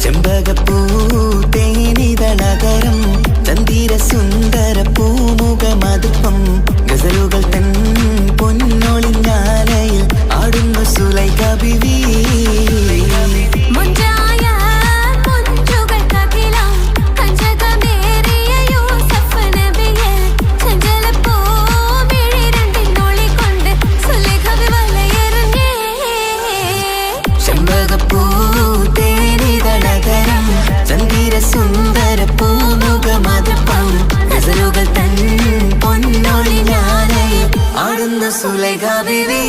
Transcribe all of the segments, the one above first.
ചെമ്പകപ്പൂ തേനിതളകരം ചന്ദിര സുന്ദര പൂമുഖമതുപ്പം ഗസലുകൾ തൻ പൊന്നൊളിഞ്ഞാലയിൽ ആടുന്നു സുലൈഖ ബീവി. സുന്ദര പൂമുഖമതുപ്പം ഗസലുകൾ തൻ പൊന്നൊളിഞ്ഞാലയിൽ ആടുന്നു സുലൈഖ ബീവി.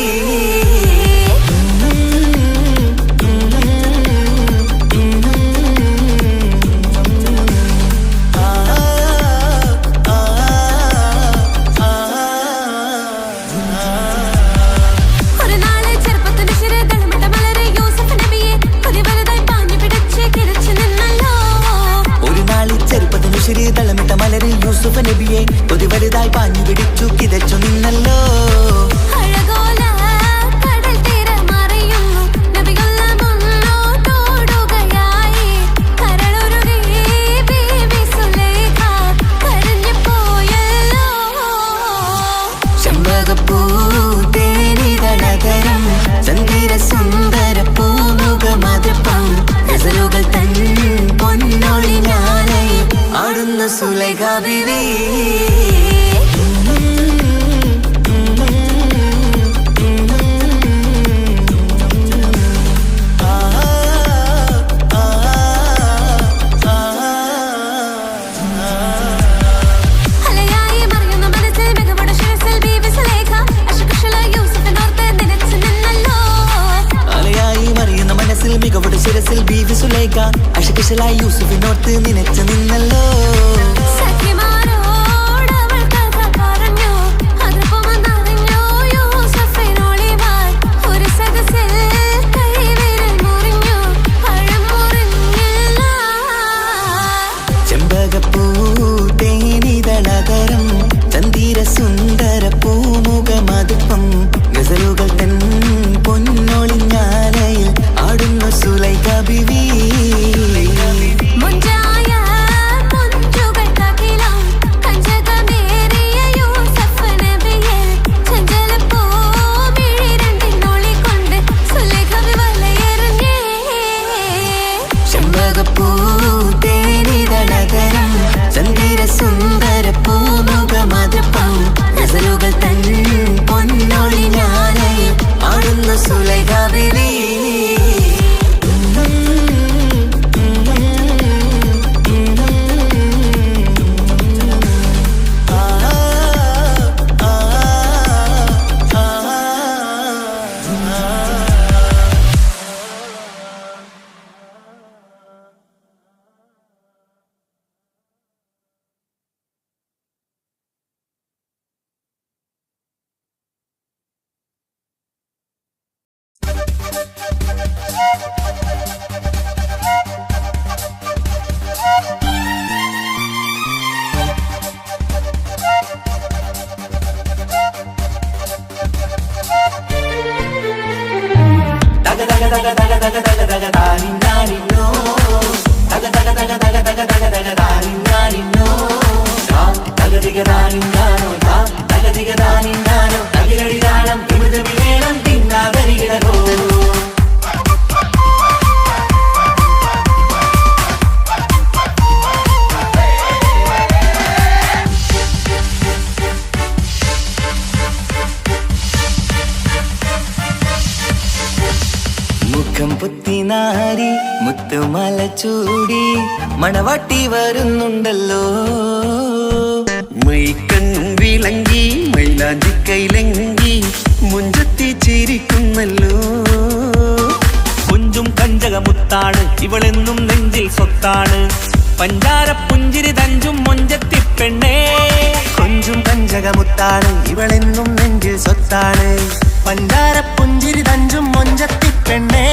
തളമിട്ട മലരി യൂസുഫ് നബിയെ കൊതി വലുതായി പാഞ്ഞു പിടിച്ചു കിതച്ചു നിന്നല്ലോ. ചെമ്പകപ്പൂ തേനിതളകരം ചന്ദിര സുന്ദര പൂമുഖമതുപ്പം ഗസലുകൾ തൻ പൊന്നൊളിഞ്ഞാലയിൽ ആടുന്നു സുലൈഖ ബീവി. മികവുടെ ശിരസിൽ ബീവി സുലൈഖ അശകുശലായി യൂസുഫിനോർത്ത് നിനച്ചു നിന്നല്ലോ. ചെമ്പകപ്പൂ തേനിതളകരം ചന്ദിര സുന്ദര പൂമുഖമതുപ്പം ഗസലുകൾ തൻ പൊന്നൊളിഞ്ഞാലയിൽ ആടുന്നു സുലൈഖ ബീവി. ചെമ്പകപ്പൂ തേനിതളകരം ചന്ദിര സുന്ദര പൂമുഖമതുപ്പം ഗസലുകൾ തൻ പൊന്നൊളിഞ്ഞാലയിൽ ആടുന്നു സുലൈഖ ബീവി. മുഖം പുത്തിനാരി മുത്തുമല ചൂടി മണവാട്ടി വരുന്നുണ്ടല്ലോ. മൈക്കണ്ണും വിളങ്ങി മൈലാഞ്ചി കൈലങ്കി മുഞ്ചത്തി ചിരിക്കുന്നല്ലോ. കുഞ്ചും കഞ്ചകമുത്താണ് ഇവളെന്നും നെഞ്ചിൽ സ്വത്താണ്. പഞ്ചാര പുഞ്ചിരി തഞ്ചും മൊഞ്ചത്തി പെണ്ണേ. കൊഞ്ചും കഞ്ചകമുത്താണ് ഇവളെന്നും നെഞ്ചിൽ സ്വത്താണ്. പഞ്ചാര പുഞ്ചിരി തഞ്ചും മൊഞ്ചത്തി പെണ്ണേ.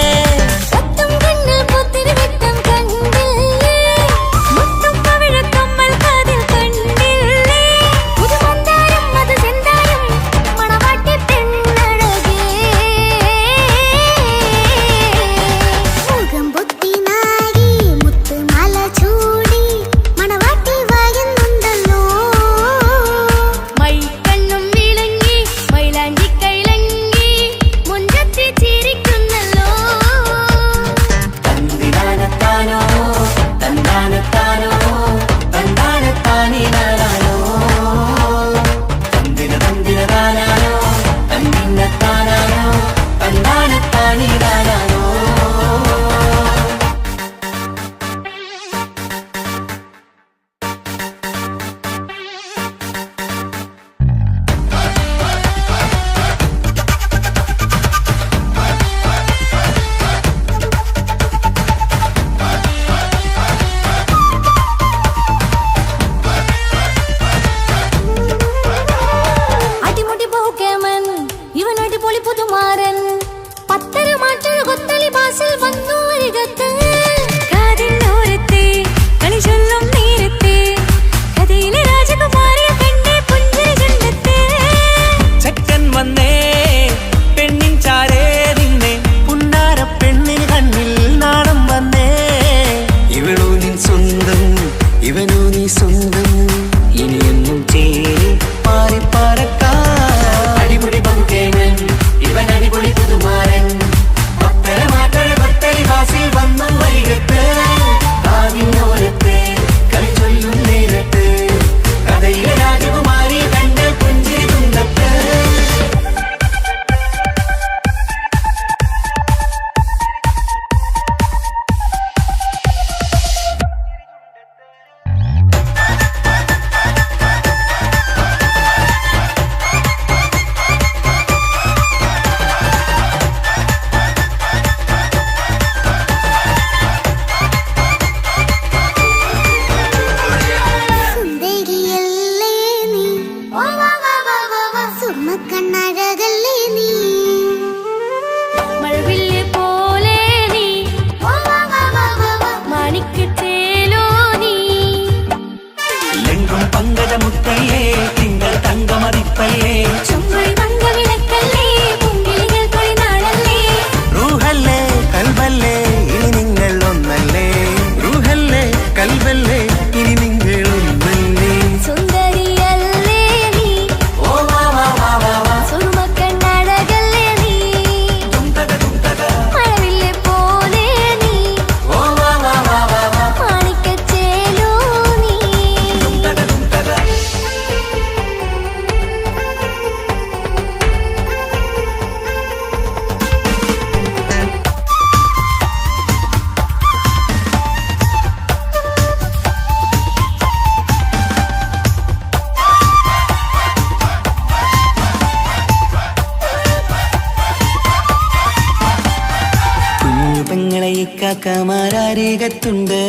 കാക്കാമാരരികത്തുണ്ട്,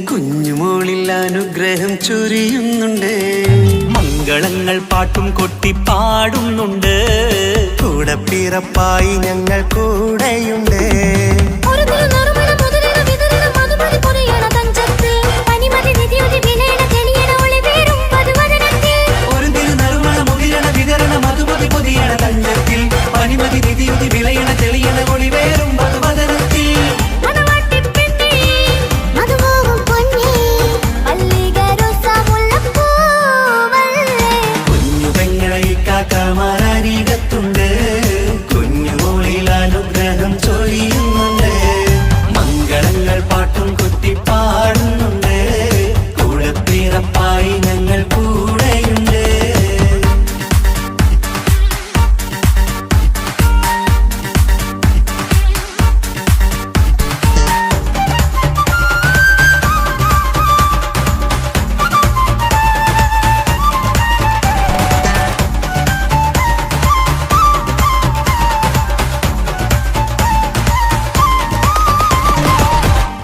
കുഞ്ഞുമോളിൽ അനുഗ്രഹം ചൊരിയുന്നുണ്ട്. മംഗളങ്ങൾ പാട്ടും കൊട്ടി പാടുന്നുണ്ട്, കൂടെ പിറപ്പായി ഞങ്ങൾ കൂടെയുണ്ട്. കാക്കാമാരരികത്തുണ്ട്, കുഞ്ഞുമോളിൽ അനുഗ്രഹം ചൊരിയുന്നുണ്ട്. മംഗളങ്ങൾ പാട്ടും കൊട്ടി പാടുന്നുണ്ട്, കൂടെ പിറപ്പായി ഞങ്ങൾ കൂടെയുണ്ട്.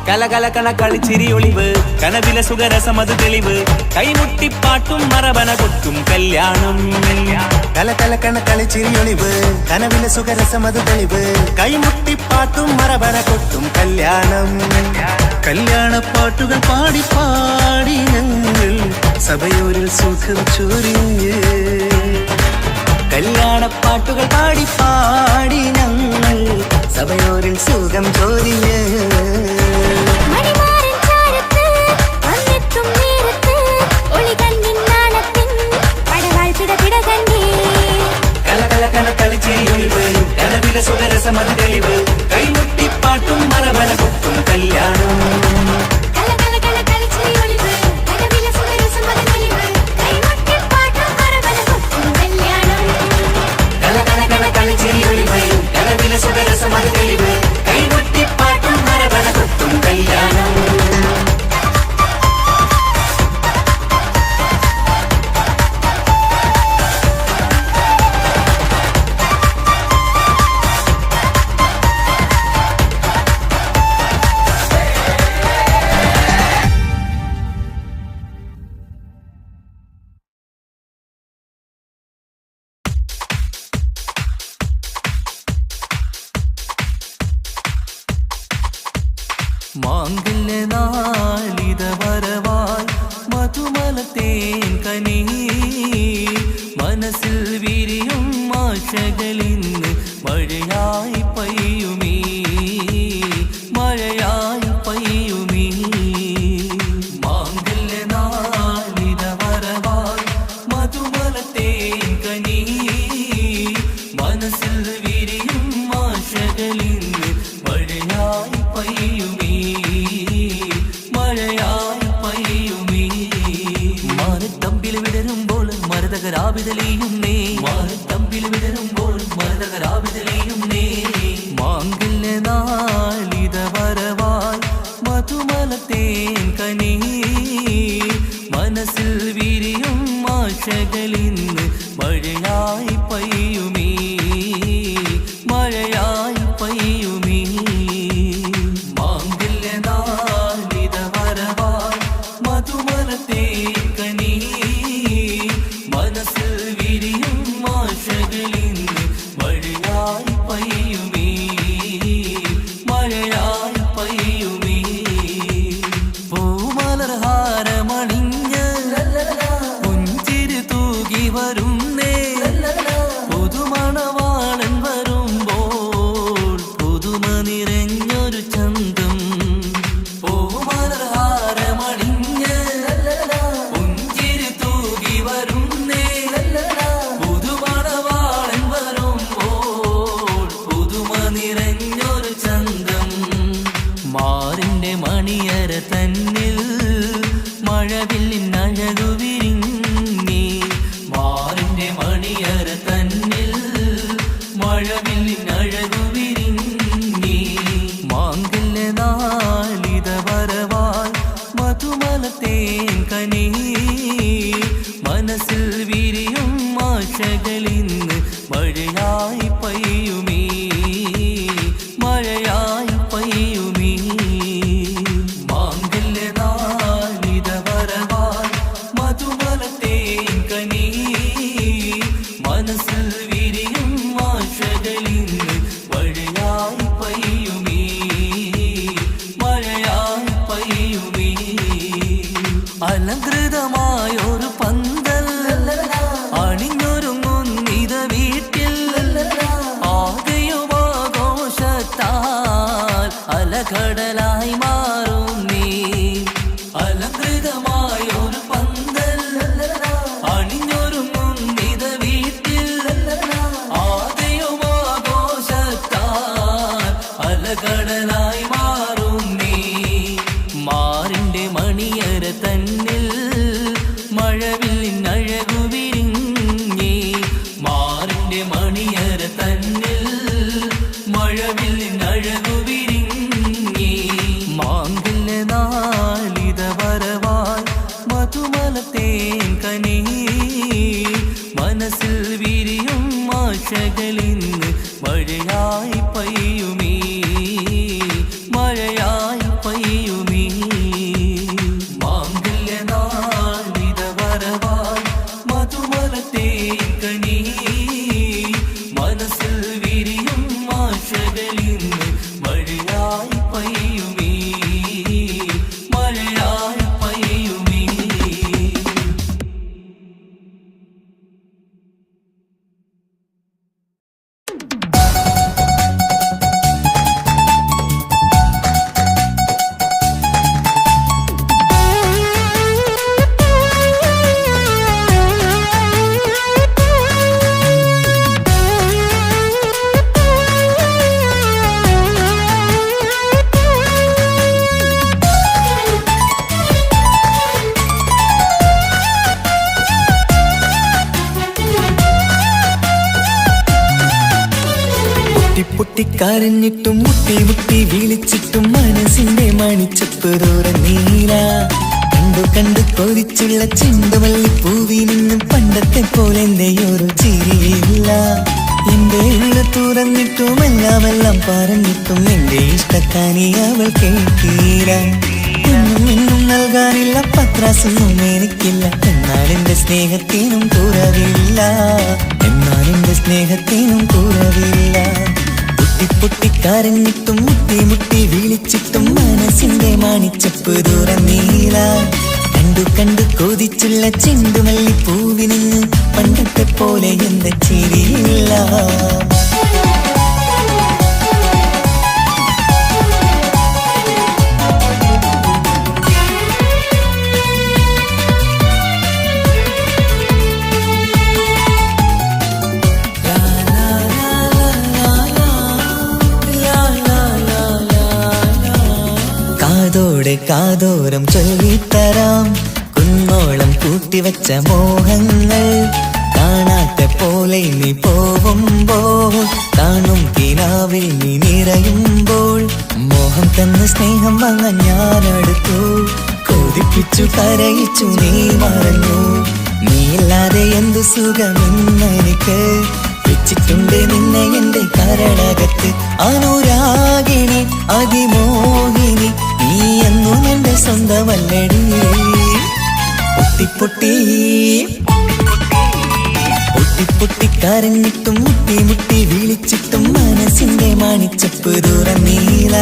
കലകലകണ കളിച്ചിരി ഒളിവ്, കനവില സുഖരസമത് തെളിവ്, കൈമുട്ടിപ്പാട്ടും മറവന കൊട്ടും കല്യാണം. കലകലകണ കളിച്ചിരി ഒളിവ്, കനവിലെ സുഖരസമത് തെളിവ്, കൈമുട്ടിപ്പാട്ടും മറവന കൊട്ടും കല്യാണം. കല്യാണപ്പാട്ടുകൾ പാടി പാടി ഞങ്ങൾ സഭയോരിൽ സുഖം ചൊരിഞ്ഞ്. കല്യാണപ്പാട്ടുകൾ പാടി പാടി ഞങ്ങൾ സഭയോരിൽ സുഖം ചൊരിഞ്ഞ്. സുഖരസമത് തെളിവ്, കൈമുട്ടിപ്പാട്ടും മറവന കൊട്ടും കല്യാണം. സുഖരസമത് തെളിവ്, കൈമുട്ടിപ്പാട്ടും മറവന കൊട്ടും കല്യാണം. മാംഗല്യനാളിത വരവായി മധുമലത്തേൻ കനി, മനസ്സിൽ വിരിയും ആശകളിന്ന് മഴയായി പെയ്യുമീ, മഴയായി പെയ്യുമീ. മാംഗല്യനാളിത വരവായി മധുമലത്തേൻ കനി, മനസ്സിൽ വിരിയും ആശകളിന്ന് മഴയായി പെയ്യുമീ, മഴയായി പെയ്യുമീ. മാനത്തമ്പിൽ വിടരുമ്പോൾ മരതകരാവിതലിയും നേ, മാനത്തമ്പിൽ വിടരുമ്പോൾ മരതകരാവിതലിയും നേ. മാംഗല്യനാളിത വരവായി മധുമലത്തേൻ കനി, മനസ്സിൽ വിരിയും ആശകളിന്ന് മഴയായി പെയ്യുമീ, മഴയായി പെയ്യുമീ. മാംഗല്യനാളിത വരവായി മധുമലത്തേൻ കനി, മനസ്സിൽ വിരിയും ആശകളിന്ന് മഴയായി പെയ്യുമീ, മഴയായി പെയ്യുമീ. പൂമലർഹാരമണിഞ്ഞ് പുഞ്ചിരി തൂകി വരുന്നേ, പുതുമണവാളൻ വരുമ്പോൾ പുതുമ നിറഞ്ഞൊരു ചന്തം. പൂമലർഹാരമണിഞ്ഞ് പുഞ്ചിരി തൂകി വരുന്നേ, പുതുമണവാളൻ വരുമ്പോൾ പുതുമ നിറഞ്ഞൊരു ചന്തം. മാറിന്റെ മണിയര തന്നിൽ മഴവില്ലിൻ അഴകു വിരിഞ്ഞി, മാറിന്റെ മണിയര തന്നിൽ മഴവില്ലിൻ അഴകു വിരിഞ്ഞി. മാംഗല്യനാളിത വരവായി മധുമലത്തേൻ കനി, മനസ്സിൽ വിരിയും ആശകളിന്ന് മഴയായി പെയ്യുമീ, മഴയായി പെയ്യുമീ. അലങ്കൃതമായൊരു പന്തൽ അണിഞ്ഞൊരുങ്ങുന്നിത വീട്ടിൽ ആകെയും ആഘോഷത്താൽ അലകടലായി മാറും നീ. അലങ്കൃതമായൊരു പന്തൽ അണിഞ്ഞൊരുങ്ങുന്നിത വീട്ടിൽ ആകെയും ആഘോഷത്താൽ അലകടലായി മാറും നീ. മാറിന്റെ മണിയര തന്നിൽ മഴവില്ലിനഴകു വിരിഞ്ഞേ. മാറിന്റെ മണിയര തന്നിൽ മഴവില്ലിനഴകു വിരിഞ്ഞേ. മാങ്കില്ല നാളിത വരവായി മധുമലത്തേൻ കനേ. മനസ്സിൽ വിരിയും ആശകളിന്ന് മഴയായി പെയ്യുമീ, മഴയായി പെയ്യുമീ. മാംഗല്യ നാളിത വരവായി മധുമലത്തേൻ കനേ. മനസ്സിൽ വിരിയും ആശകളിന്ന് മഴയായി പെയ്യുമീ, മഴയായി പെയ്യുമീ. പൊട്ടിക്കരഞ്ഞിട്ടും മുട്ടി മുട്ടി വിളിച്ചിട്ടും മനസ്സിന്റെ മണിച്ചപ്പ് തുറന്നീല. കണ്ടു കണ്ടു കൊതിച്ചുള്ള ചെണ്ടുമല്ലി പൂവി നിന്നും പണ്ടത്തെ പോലെ എന്റെയൊരു ചിരിയില്ല. എന്റെ ഉള്ള തുറന്നിട്ടും എല്ലാം പറഞ്ഞിട്ടും എന്റെ ഇഷ്ടക്കാനി അവൾ കേട്ടീര. എന്നും നൽകാനില്ല പത്രാസൊന്നും എനിക്കില്ല. എന്നാൽ എന്റെ സ്നേഹത്തിനും കുറവില്ല, എന്നാൽ എന്റെ സ്നേഹത്തിനും കുറവില്ല. പൊട്ടിക്കരഞ്ഞിട്ടും മുട്ടി മുട്ടി വിളിച്ചിട്ടും മനസ്സിന്റെ മാണിച്ചപ്പ് തുറന്നീല. കണ്ടു കണ്ടു കൊതിച്ചുള്ള ചെണ്ടുമല്ലി പൂവി നിന്ന് പണ്ടത്തെ പോലെ എന്റെ ചിരിയില്ല. കാതോടെ കാതോരം ചൊല്ലിത്തരാം കുന്നോളം കൂട്ടിവച്ച മോഹങ്ങൾ. കാണാത്ത പോലെ നീ പോവുമ്പോൾ കാണും കിനാവിൽ നീ നിറയുമ്പോൾ മോഹം തന്ന സ്നേഹം വാങ്ങാൻ ഞാനടുത്തു. കൊതിപ്പിച്ചു കരയിച്ചു നീ മറഞ്ഞു. നീയില്ലാതെ എന്തു സുഖമെന്നെനിക്ക്. വെച്ചിട്ടുണ്ട് നിന്നെ എന്റെ കരളകത്ത്. അനുരാഗിണി അതിമോഹിനി നീ എന്നും എന്റെ സ്വന്തമല്ലടി. പൊട്ടി പൊട്ടിക്കരഞ്ഞിട്ടും മുട്ടി മുട്ടി വിളിച്ചിട്ടും മനസ്സിന്റെ മാണിച്ചപ്പ് തുറന്നീല.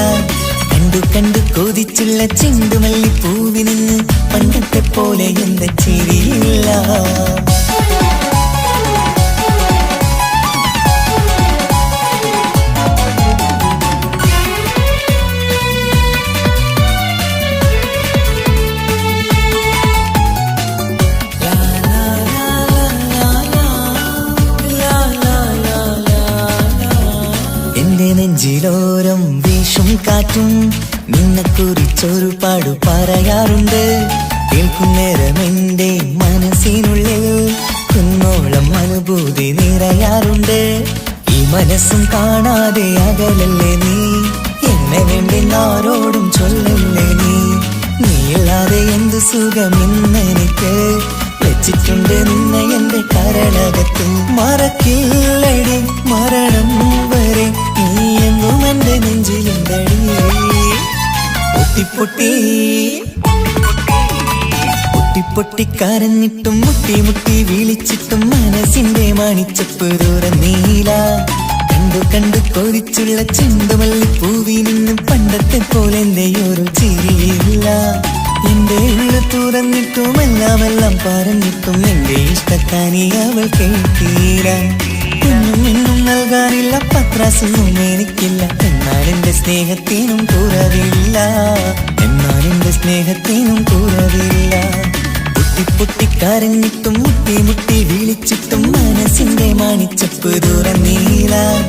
കണ്ടു കണ്ടു കൊതിച്ചുള്ള ചെണ്ടുമല്ലി പൂവി നിന്ന് പണ്ടത്തെ പോലെ എന്റെ ചിരിയില്ല. നെഞ്ചിലോരം വീശും കാറ്റും നിന്നെക്കുറിച്ചൊരു പാടു പറയാറുണ്ട്. കേൾക്കുന്നേരം എന്റെ മനസ്സിനുള്ളിൽ കുന്നോളം അനുഭൂതി നിറയാറുണ്ട്. ഈ മനസ്സും കാണാതെ അകലല്ലേ നീ. എന്നെ വേണ്ടി ആരോടും ചൊല്ലല്ലേ നീ. നീയില്ലാതെ എന്ത് സുഖമെന്നെനിക്ക്. വെച്ചിട്ടുണ്ട് നിന്നെ എന്റെ കരളകത്ത്. മറക്കില്ലടി മരണം വരെ നീ എന്നും എന്റെ നെഞ്ചിലുണ്ടടി. പൊട്ടിക്കരഞ്ഞിട്ടും മുട്ടി മുട്ടി വിളിച്ചിട്ടും മനസ്സിന്റെ മാണിച്ചപ്പ് തുറന്നീല. കണ്ടു കണ്ടു കൊതിച്ചുള്ള ചെണ്ടുമല്ലി പൂവി നിന്നും പണ്ടത്തെ പോലെ എന്റെ ഒരു ചിരിയില്ല. എന്റെ ഉള്ളു തുറന്നിട്ടും എല്ലാം പറഞ്ഞിട്ടും എന്റെ ഇഷ്ടക്കാനി അവൾ കേൾക്കീര. ഇന്നും നൽകാനില്ല പത്രാസൊന്നും എനിക്കില്ല. എന്നാൽ എന്റെ സ്നേഹത്തിനും കുറവില്ല. പൊട്ടിക്കരഞ്ഞിട്ടും മുട്ടി വിളിച്ചിട്ടും മനസ്സിന്റെ മാണിച്ചപ്പ് തുറന്നീല.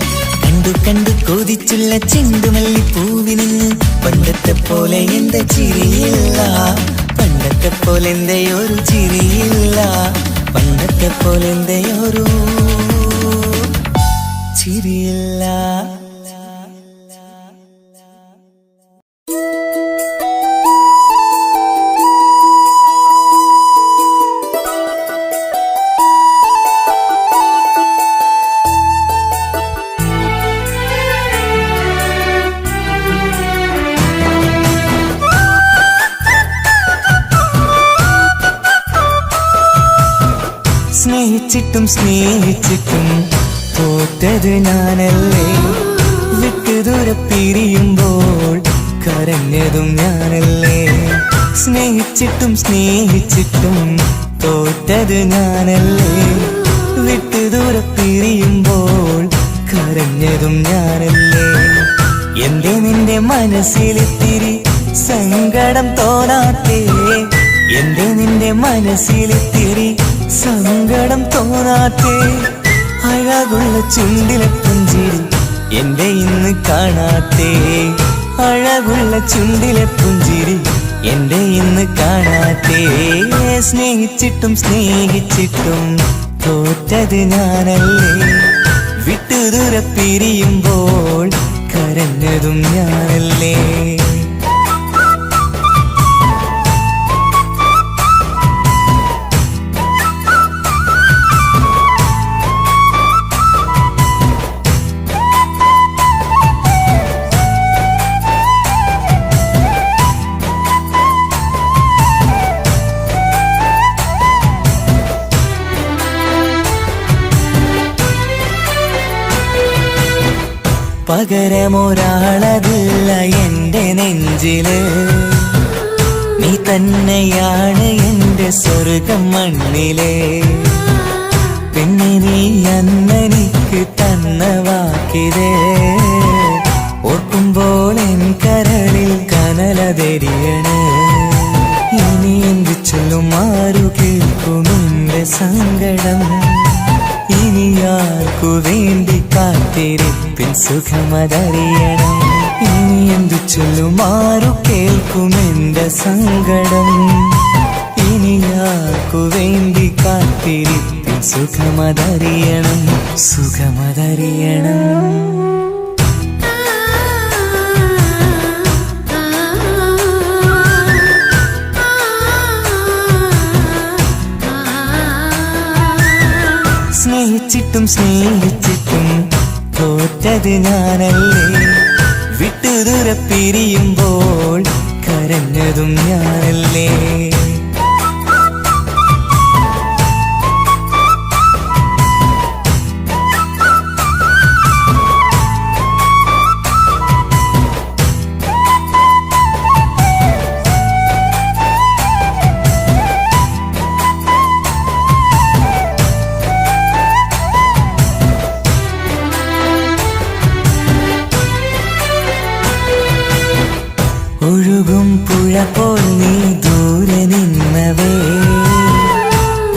കണ്ടു കൊതിച്ചുള്ള ചെണ്ടുമല്ലിപ്പൂവിന് പണ്ടത്തെ പോലെ എന്റെ ചിരിയില്ല. പണ്ടത്തെ പോലെ എന്റെ ഒരു ചിരിയില്ല. പണ്ടത്തെ പോലെ എന്റെ ഒരു ചിരിയില്ല. സ്നേഹിച്ചിട്ടും തോറ്റത് ഞാനല്ലേ. വിട്ടുദൂരെ പിരിയുമ്പോൾ കരഞ്ഞതും ഞാനല്ലേ. സ്നേഹിച്ചിട്ടും തോറ്റത് ഞാനല്ലേ. വിട്ടുദൂരെ പിരിയുമ്പോൾ കരഞ്ഞതും ഞാനല്ലേ. എന്റെ നിന്റെ മനസ്സിലിത്തിരി സങ്കടം തോന്നാത്തേ. എന്റെ നിന്റെ മനസ്സിലിത്തിരി സങ്കടം തോന്നാത്തേ. അഴകുള്ള ചുണ്ടിലെ പുഞ്ചിരി എന്റെ ഇന്ന് കാണാത്തേ. അഴകുള്ള ചുണ്ടിലെ പുഞ്ചിരി എന്റെ ഇന്ന് കാണാത്തേ. സ്നേഹിച്ചിട്ടും തോറ്റത് ഞാനല്ലേ. വിട്ടുദൂരെ പിരിയുമ്പോൾ കരഞ്ഞതും ഞാനല്ലേ. പകരമൊരാളതില്ല എന്റെ നെഞ്ചില്. നീ തന്നെയാണ് എന്റെ സ്വർഗം മണ്ണിലെ. പിന്നെ നീ അന്നെനിക്ക് തന്ന വാക്കിതേ. ഓർക്കുമ്പോൾ എൻ കരളിൽ കനലതെരിയണ്. ഇനി എന്ത് ചൊല്ലും ആരു കേൾക്കും എന്റെ സങ്കടം. ഇനി ആർക്കു വേണ്ടി കാത്തിരിപ്പിൻ സുഖമതറിയണം. ഇനി എന്തു ചൊല്ലും ആരു കേൾക്കും എന്റെ സങ്കടം. ഇനി ആർക്കു വേണ്ടി കാത്തിരിപ്പിൻ സുഖമതറിയണം. സ്നേഹിച്ചിട്ടും തോറ്റത് ഞാനല്ലേ. വിട്ടുദൂരെ പിരിയുമ്പോൾ കരഞ്ഞതും ഞാനല്ലേ. ഒഴുകും പുഴ പോൽ നീ ദൂരെ നിന്നവേ.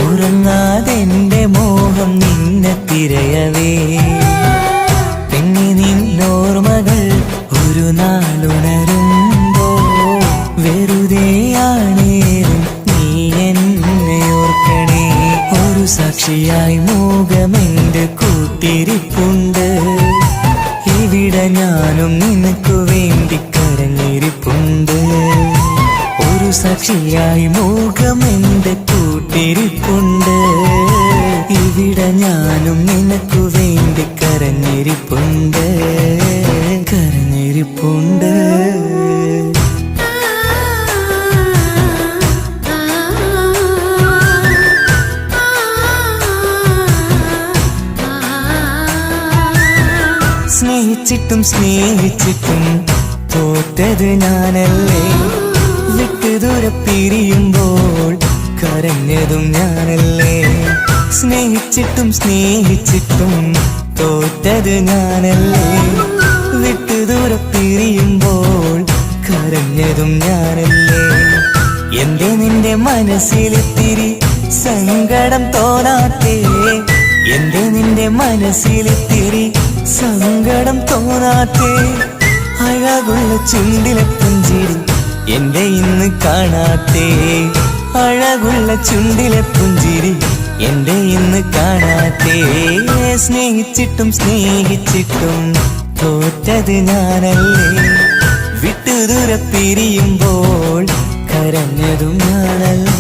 ഉറങ്ങാതെന്റെ മോഹം നിന്നെ തിരയവേ. പിന്നെ നിന്നോർമകൾ ഒരു നാളുണരുമ്പോ വെറുതെയാണേലും നീ എന്നെ ഓർക്കണേ. ഒരു സാക്ഷിയായി മോഹമെന്റെ കൂട്ടിരിപ്പുണ്ട്. ഇവിടെ ഞാനും നിനക്കു വേണ്ടി കരഞ്ഞിരിപ്പുണ്ട്. ഒരു സാക്ഷിയായി മോഹമെന്റെ കൂട്ടിരിപ്പുണ്ട്. ഇവിടെ ഞാനും നിനക്കു വേണ്ടി കരഞ്ഞിരിപ്പുണ്ട്. സ്നേഹിച്ചിട്ടും തോറ്റത് ഞാനല്ലേ. വിട്ടുദൂരെ പിരിയുമ്പോൾ കരഞ്ഞതും ഞാനല്ലേ. സ്നേഹിച്ചിട്ടും സ്നേഹിച്ചിട്ടും തോറ്റത് ഞാനല്ലേ. വിട്ടു ദൂരെ പിരിയുമ്പോൾ കരഞ്ഞതും ഞാനല്ലേ. എന്റെ നിന്റെ മനസ്സിലിത്തിരി സങ്കടം തോന്നാത്തേ. എന്റെ നിന്റെ മനസ്സിലിത്തിരി സങ്കടം തോന്നാത്തേ. അഴകുള്ള ചുണ്ടിലെ പുഞ്ചിരി എന്റെ ഇന്ന് കാണാത്തേ. അഴകുള്ള ചുണ്ടിലെ പുഞ്ചിരി എന്റെ ഇന്ന് കാണാത്തേ. സ്നേഹിച്ചിട്ടും സ്നേഹിച്ചിട്ടും തോറ്റത് ഞാനല്ലേ. വിട്ടു ദൂരെ പിരിയുമ്പോൾ കരഞ്ഞതും ഞാനല്ലേ.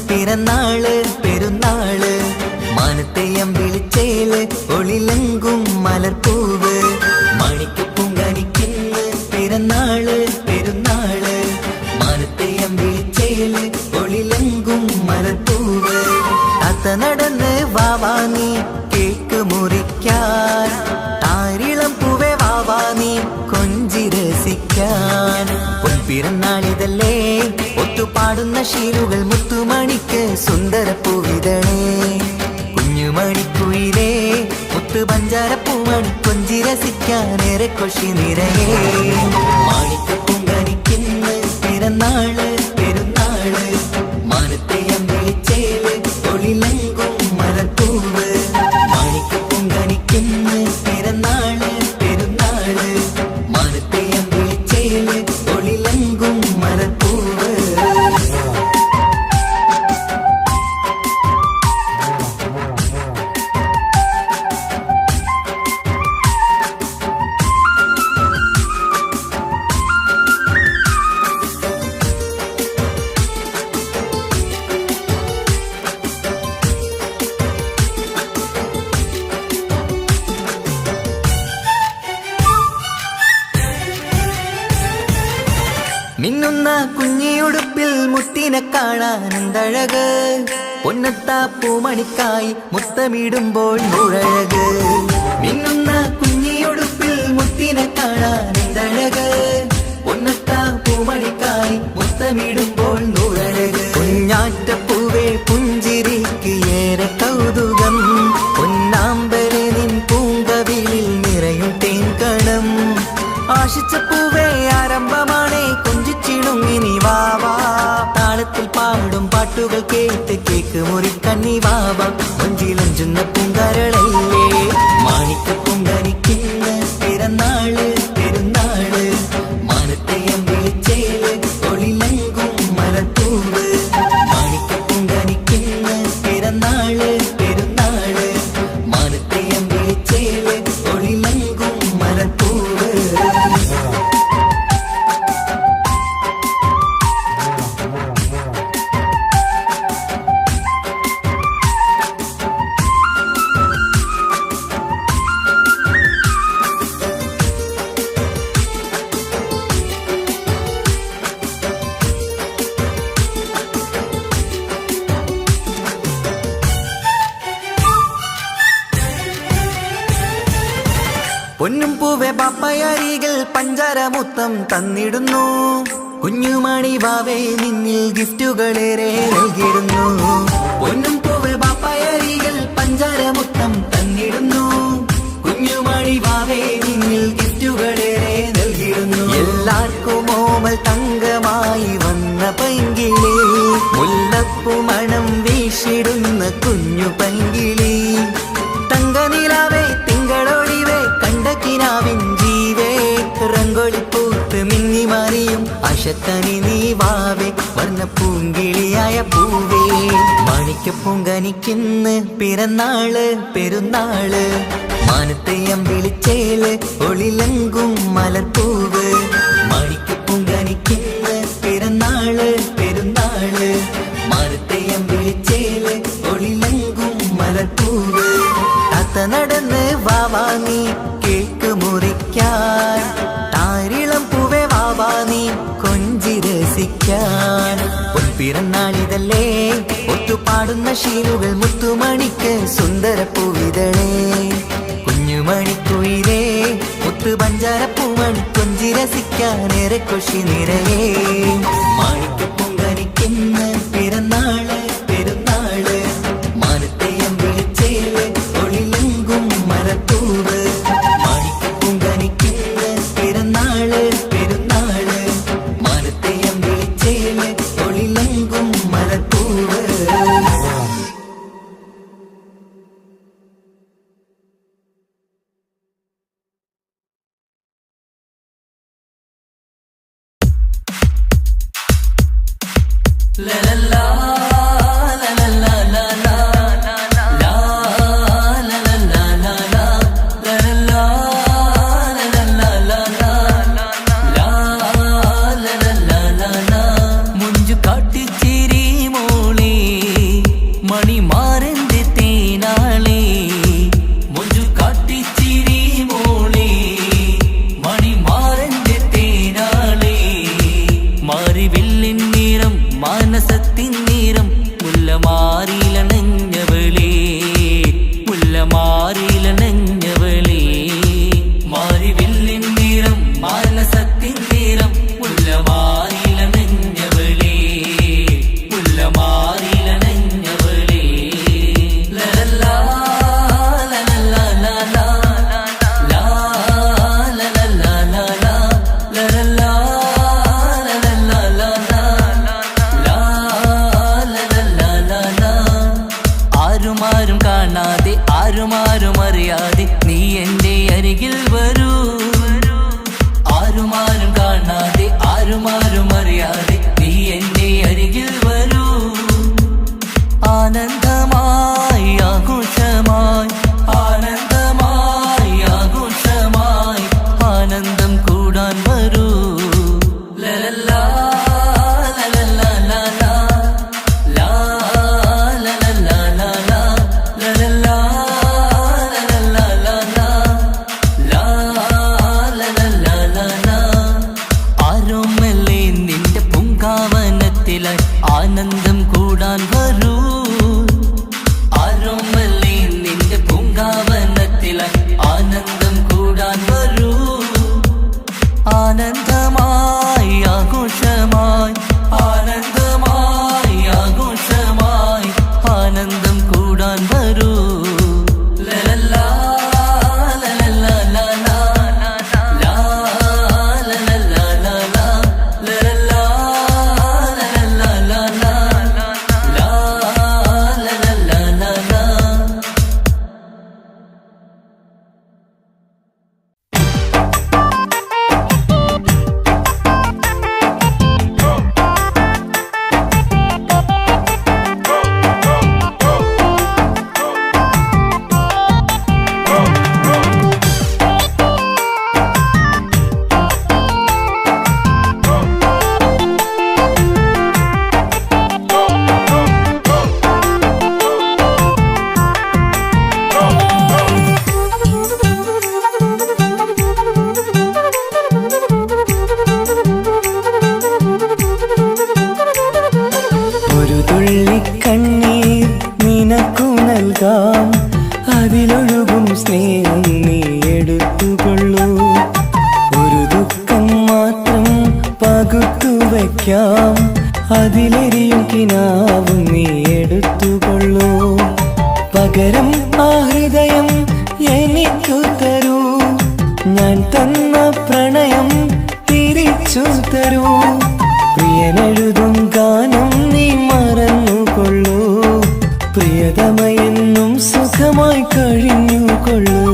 പിറന്നാള് പെരുന്നാള് മാനത്തെയം വിളിച്ചേല് ഒളിലെങ്കും മലർപ്പൂവ് മണിക്കപ്പൂങ്കനിക്കുന്ന് പിറന്നാള് പെരുന്നാള് മാനത്തെയം വിളിച്ചേല് ഒളിലെങ്കും മലർപ്പൂവ് താത്ത നടന്ന് വാവാനി കേക്ക് മുറിക്കാൻ താരിളം പൂവേ വാവാനി കൊഞ്ചി രസിക്കാൻ പൊൻപിറന്നാളിതല്ലേ ഒത്തുപാടുന്ന ശീലുകൾ മുത്തുമണിക്ക് സുന്ദര പൂവിതളേ കുഞ്ഞുമണിക്കുയിലേ മുത്തു പഞ്ചാരപ്പൂമണി കൊഞ്ചി രസിക്കാനേറെ കൊഷി നിറയേ മാണിക്കപ്പൂങ്കനിക്കുന്ന് പിറന്നാള് പെരുന്നാള് മാനത്തെയം വിളിച്ചേല് ഒളിലെങ്കും മലർപ്പൂവ് മാണിക്കപ്പൂങ്കനിക്കുന്ന് പിറന്നാള് പെരുന്നാള് മാനത്തെയം വിളിച്ചേല് ഒളിലെങ്കും മലർപ്പൂവ് മിന്നുന്ന കുഞ്ഞിയുടുപ്പിൽ മുത്തിനെ കാണാൻ എന്തഴക് പൊന്നത്താ പൂമണിക്കായി മുത്തമിടുമ്പോൾ നൂഴഴക് മിന്നുന്ന കുഞ്ഞിയുടുപ്പിൽ മുത്തിനെ കാണാൻ എന്തഴക് പൊന്നത്താ പൂമണിക്കായി മുത്തമിടുമ്പോൾ നൂഴഴക് കുഞ്ഞാറ്റപ്പൂവേ പുഞ്ചിരിക്ക് ഏറെ കൗതുകം പൊന്നാമ്പരെ നിൻ പൂങ്കവിളിൽ നിറയും തേൻകണം ആശിച്ച പൂവേ ആരംഭമാണേ കൊഞ്ചിച്ചിണുങ്ങിനി വാവാ താളത്തിൽ പാടും പാട്ടുകൾ കേട്ട് കേക്ക് മുറിക്കണ്ണി വാവാ കൊഞ്ചിലഞ്ചുന്ന പൂങ്കാരളല്ലേ മാണിക്കപ്പൂങ്കനിക്കുന്ന് പിറന്നാള് പെരുന്നാള് മാനത്തെയം വിളിച്ചേല് ഒളിലെങ്കും മലർപ്പൂവ് മാണിക്കപ്പൂങ്കനിക്കുന്ന് പിറന്നാള് പെരുന്നാള് മാനത്തെയം വിളിച്ചേല് ഒളിലെങ്കും മലർപ്പൂവ് പൊന്നും പൂവെ പാപ്പയരികൾ പഞ്ചാരമുത്തം തന്നിടുന്നു കുഞ്ഞുമണി വാവേ നിന്നിൽ ഗിഫ്റ്റുകളേറെ നൽകിടുന്നു പൊന്നും പൂവെ പാപ്പയരികൾ പഞ്ചാരമുത്തം തന്നിടുന്നു കുഞ്ഞുമണി വാവേ നിന്നിൽ ഗിഫ്റ്റുകളേറെ നൽകിടുന്നു എല്ലാവർക്കും ഓമൽ തങ്കമായി വന്ന പൈങ്കിളി മുല്ലപ്പൂ മണം വീശിടുന്ന കുഞ്ഞു പൈങ്കിളി തങ്കനിലാവേ തിങ്കളൊളിവേ കണ്ടക്കിനാവിൻ ജീവേ റംഗോളിപ്പൂത്ത് മിന്നി മാറിയും അശത്തനി നീ വാവേ വർണ്ണ പൂങ്കിളിയായ പൂവേ മാണിക്കപ്പൂങ്കനിക്കുന്ന് പിറന്നാള് പെരുന്നാള് മാനത്തെയം വിളിച്ചേല് ഒളിലെങ്കും മലർപ്പൂവ് മാണിക്കപ്പൂങ്കനിക്കുന്ന് പിറന്നാള് പെരുന്നാള് മാനത്തെയം വിളിച്ചേല് ഒളിലെങ്കും മലർപ്പൂവ് താത്ത നടന്ന് വാവാനി കേക്ക് മുറിക്കാൻ താരിളം പൂവേ വാവാനി കൊഞ്ചി രസിക്കാൻ പൊൻപിറന്നാളിതല്ലേ ഒത്തുപാടുന്ന ശീലുകൾ മുത്തുമണിക്ക് സുന്ദര പൂവിതളേ കുഞ്ഞുമണിക്കുയിലേ മുത്തു പഞ്ചാരപ്പൂമണി കൊഞ്ചി രസിക്കാനേറെ കൊഷി നിറയേ മാണിക്കപ്പൂങ്കനിക്കുന്ന് പിറന്നാള് പെരുന്നാള് മാനത്തെയം വിളിച്ചേല് ഒളിലെങ്കും മലർപ്പൂവ് മാണിക്കപ്പൂങ്കനിക്കുന്ന് പിറന്നാള് പെരുന്നാള് മാനത്തെയം വിളിച്ചേല് ഒളിലെങ്കും മലർപ്പൂവ് ആരുമാരും അറിയാതെ നീ എൻ്റെ അരികിൽ വരൂ. ആരുമാരും കാണാതെ ആരുമാരും അറിയാതെ നീ എൻ്റെ അരികിൽ വരൂ. ആനന്ദമായി ആഘോഷമായി ആനന്ദമായി ആഘോഷമായി ആനന്ദം കൂടാൻ വരൂ. ലലല്ലാ ലലല്ലാ ലലാ ലാ ലലല്ലാ ലലാ ലലല്ലാ ലലല്ലാ ലലാ ലാ ലലല്ലാ ലലാ. ആരോമല്ലേ നിന്റെ പൂങ്കാവനത്തിലായി ആനന്ദം കൂടാൻ വരൂ. ആരോമല്ലേ നിന്റെ പൂങ്കാവനത്തിലായി ആനന്ദം കൂടാൻ വരൂ. ആനന്ദമായി ആഘോഷമായി ആനന്ദമായി ആഘോഷമായി ആനന്ദം കൂടാൻ വരൂ. ലലല്ലാ ലലല്ലാ ലലാ ലാ ലലല്ലാ ലലാ ലലല്ലാ ലലല്ലാ ലലാ ലാ ലലല്ലാ ലലാ. ഒരു തുള്ളി കണ്ണീർ നിനക്കു നൽകാം, അതിലൊഴുകും സ്നേഹം നീ എടുത്തുകൊള്ളൂ. ഒരു ദുഃഖം മാത്രം പകുത്തു വയ്ക്കാം, അതിലെരിയും കിനാവും നീ എടുത്തുകൊള്ളൂ. പകരം ആ ഹൃദയം എനിക്കു തരൂ, ഞാൻ തന്ന പ്രണയം തിരിച്ചു തരൂ. പ്രിയനെഴുതും ഗാനം നീ മറന്നുകൊള്ളൂ, പ്രിയതമയെന്നും സുഖമായി കഴിഞ്ഞുകൊള്ളൂ.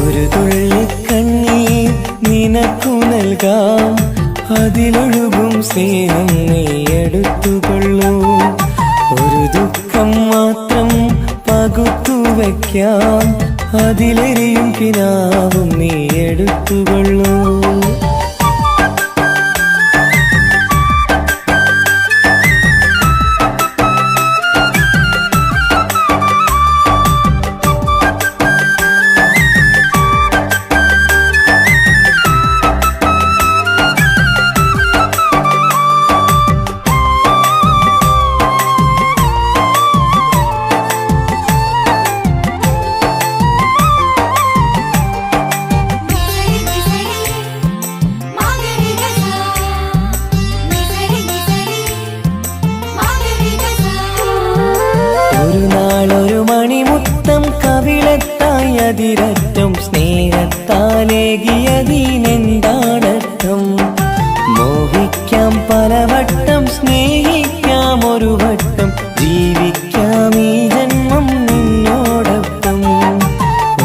ഒരു തുള്ളി കണ്ണീർ നിനക്കു നൽകാം, അതിലൊഴുകും സ്നേഹം നീ എടുത്തുകൊള്ളൂ. ഒരു ദുഃഖം മാത്രം പകുത്തു വയ്ക്കാം, അതിലെരിയും കിനാവും നീ എടുത്തുകൊള്ളൂ. ഒരു നാളൊരു മണിമുത്തം കവിളത്തായി അതിരറ്റം സ്നേഹത്താലേകിയതിനെന്താണർത്ഥം? മോഹിക്കാം പലവട്ടം, സ്നേഹിക്കാം ഒരു വട്ടം, ജീവിക്കാം ഈ ജന്മം നിന്നോടൊപ്പം.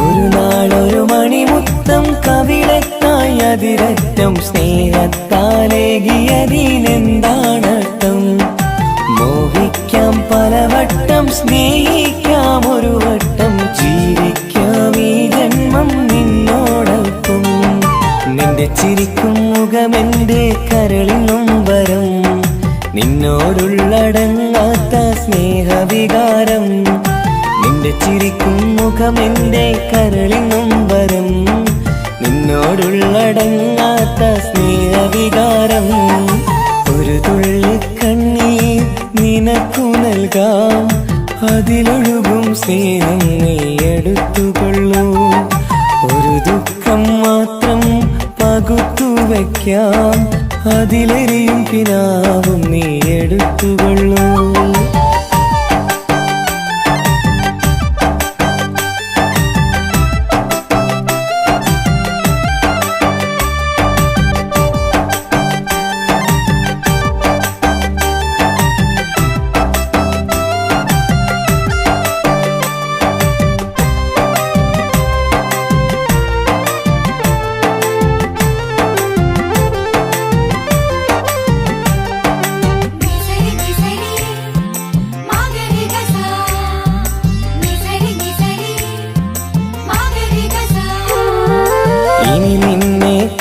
ഒരു നാളൊരു മണിമുത്തം കവിളത്തായി അതിരറ്റം സ്നേഹത്താലേകിയതിനെന്താണർത്ഥം? മോഹിക്കാം പലവട്ടം, സ്നേഹിക്കാം ഒരു വട്ടം, ജീവിക്കാം ഈ ജന്മം നിന്നോടൊപ്പം. നിന്റെ ചിരിക്കും മുഖമെന്റെ കരളിനും വരം, നിന്നോടുള്ളടങ്ങാത്ത സ്നേഹവികാരം. നിന്റെ ചിരിക്കും മുഖമെന്റെ കരളിനും വരം, നിന്നോടുള്ളടങ്ങാത്ത സ്നേഹവികാരം. ഒരു തുള്ളി കണ്ണീർ നിനക്കു നൽകാം, അതിലൊഴുകും സ്നേഹം നീ എടുത്തുകൊള്ളൂ. ഒരു ദുഃഖം മാത്രം പകുത്തു വയ്ക്കാം, അതിലെരിയും കിനാവും നീ എടുത്തുകൊള്ളൂ.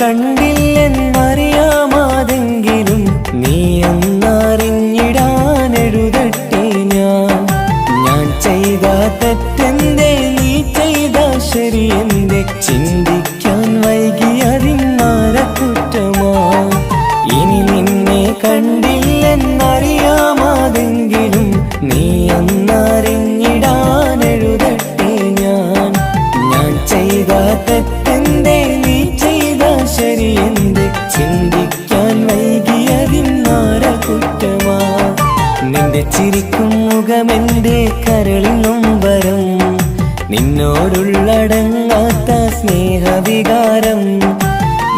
കണ്ടില്ലെന്നറിയാമാതെങ്കിലും നീ എന്നറിഞ്ഞിടാനെഴുതട്ടെ ഞാൻ ചെയ്ത തെറ്റെന്തേ നീ ചെയ്ത ശരിയെന്തേ ചിന്തിക്കാൻ വൈകിയതിന്നാര കുറ്റമാ ഇനി നിന്നെ കണ്ടില്ലെന്നറിയാമാതെങ്കിലും നീ എന്നറിഞ്ഞിടാനെഴുതട്ടെ ഞാൻ ചെയ്ത തെറ്റെന്തേ നീ ചെയ്ത ശരിയെന്തേ ചിന്തിക്കാൻ വൈകിയതിന്നാര കുറ്റമാ നിന്റെ ചിരിക്കും മുഖമെന്റെ കരളിൽ നൊമ്പരം നിന്നോടുള്ളടങ്ങാത്ത സ്നേഹവികാരം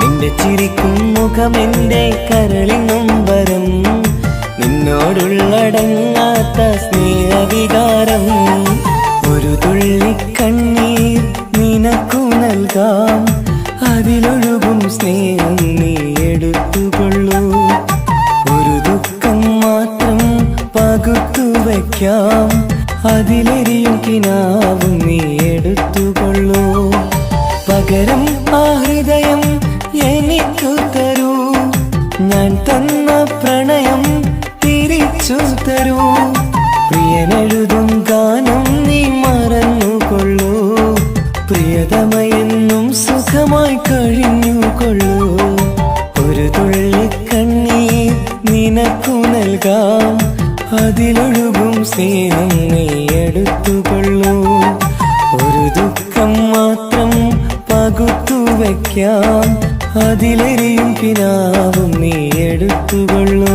നിന്റെ ചിരിക്കും മുഖമെന്റെ കരളിൽ നൊമ്പരം നിന്നോടുള്ളടങ്ങാത്ത സ്നേഹവികാരം ഒരു തുള്ളി കണ്ണീർ നിനക്കു നൽകാം അതിലൊഴുകും സ്നേഹം നീ എടുത്തുകൊള്ളൂ ഒരു ദുഃഖം മാത്രം പകുത്തു വയ്ക്കാം അതിലെരിയും കിനാവും നീ എടുത്തുകൊള്ളൂ പകരം ആ ഹൃദയം എനിക്കു തരൂ ഞാൻ തന്ന പ്രണയം തിരിച്ചു തരൂ പ്രിയനെഴുതും ഗാനം നീ മറന്നുകൊള്ളൂ പ്രിയതമയെന്നും സുഖമായി കഴിഞ്ഞുകൊള്ളൂ ഒരു തുള്ളി കണ്ണീർ നിനക്കു നൽകാം അതിലൊഴുകും സ്നേഹം നീ എടുത്തുകൊള്ളൂ ഒരു ദുഃഖം മാത്രം പകുത്തു വയ്ക്കാം അതിലെരിയും കിനാവും നീ എടുത്തുകൊള്ളൂ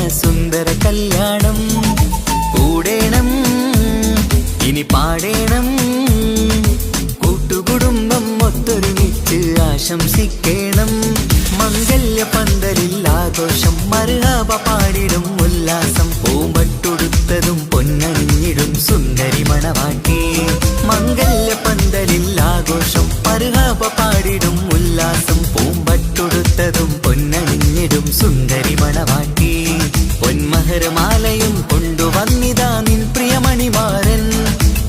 സുന്ദര കല്യാണം. കൂടേണം ഇനി പാടേണം, കൂട്ടുകുടുംബം ഒത്തൊരുമിച്ച് ആശംസിക്കേണം. മംഗല്യ പന്തലിൽ ആഘോഷം, മർഹബ പാടിടും ഉല്ലാസം. പൂമ്പട്ടുടുത്തതും പൊന്നണിഞ്ഞിടും സുന്ദരി മണവാട്ടി. മംഗല്യ പന്തലിൽ ആഘോഷം, മർഹബ പാടിടും ഉല്ലാസം. പൂമ്പട്ടുടുത്തതും പൊന്നണിഞ്ഞിടും സുന്ദരി മണവാട്ടി. പൊന്മഹർമാലയും കൊണ്ടുവന്നിതാ നിൻ പ്രിയമണിമാരൻ.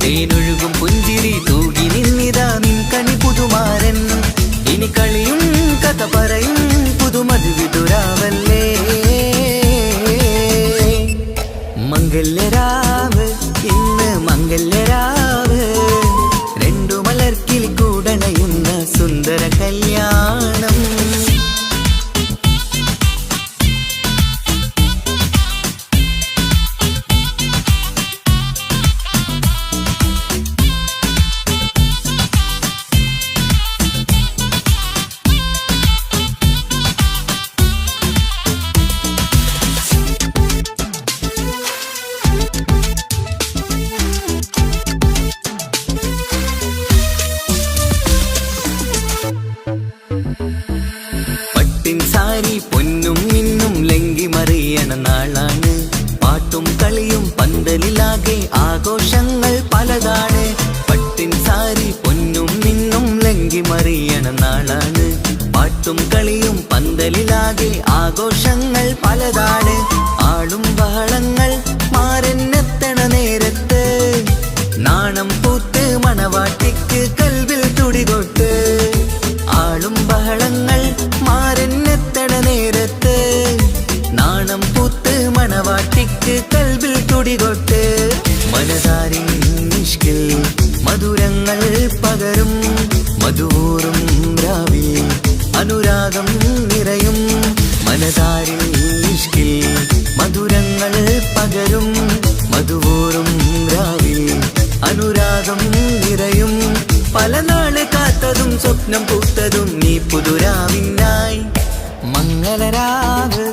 തേനൊഴുകും പുഞ്ചിരി തൂകി നിന്നിതാ നിൻ കണി പുതുമാരൻ. ഇനി കളിയും കഥ പറയും പുതുമധുവിതുരാവല്ലേ. മംഗല്യരാവ് ഇന്ന് മംഗല്യരാവ്, രണ്ടു മലർക്കിൽ കൂടണയുന്ന സുന്ദര കല്യാണം. സാരി പൊന്നും മിന്നും ലങ്കി മറിയണ നാളാണ്. പാട്ടും കളിയും പന്തലിലാകെ ആഘോഷങ്ങൾ പലതാണ്. പട്ടിൻ സാരി പൊന്നും മിന്നും ലങ്കി മറിയണ നാളാണ്. പാട്ടും കളിയും പന്തലിലാകെ ആഘോഷങ്ങൾ പലതാണ്. ആളും ബഹളങ്ങൾ മാറന്നെത്തണ നേരത്ത്, നാണം പൂത്ത് മണവാട്ടിക്ക് കൽവിൽ തുടികൊട്ട്. ആളും ബഹളങ്ങൾ മാറന്നെത്തണ നേരത്ത്, നാണം പൂത്ത് മണവാട്ടിക്ക് കൽവിൽ തുടികൊട്ട്. മനതാരിൻ നിഷ്കിൽ മധുരങ്ങൾ പകരും, മധുവൂറും രാവിൽ അനുരാഗം നിറയും. മനതാരിൻ നിഷ്കിൽ മധുരങ്ങൾ പകരും, മധുവൂറും രാവിൽ അനുരാഗം നിറയും. പല നാള് കാത്തതും സ്വപ്നം പൂത്തതും നീ പുതുരാവിനായി. മംഗളരാവ്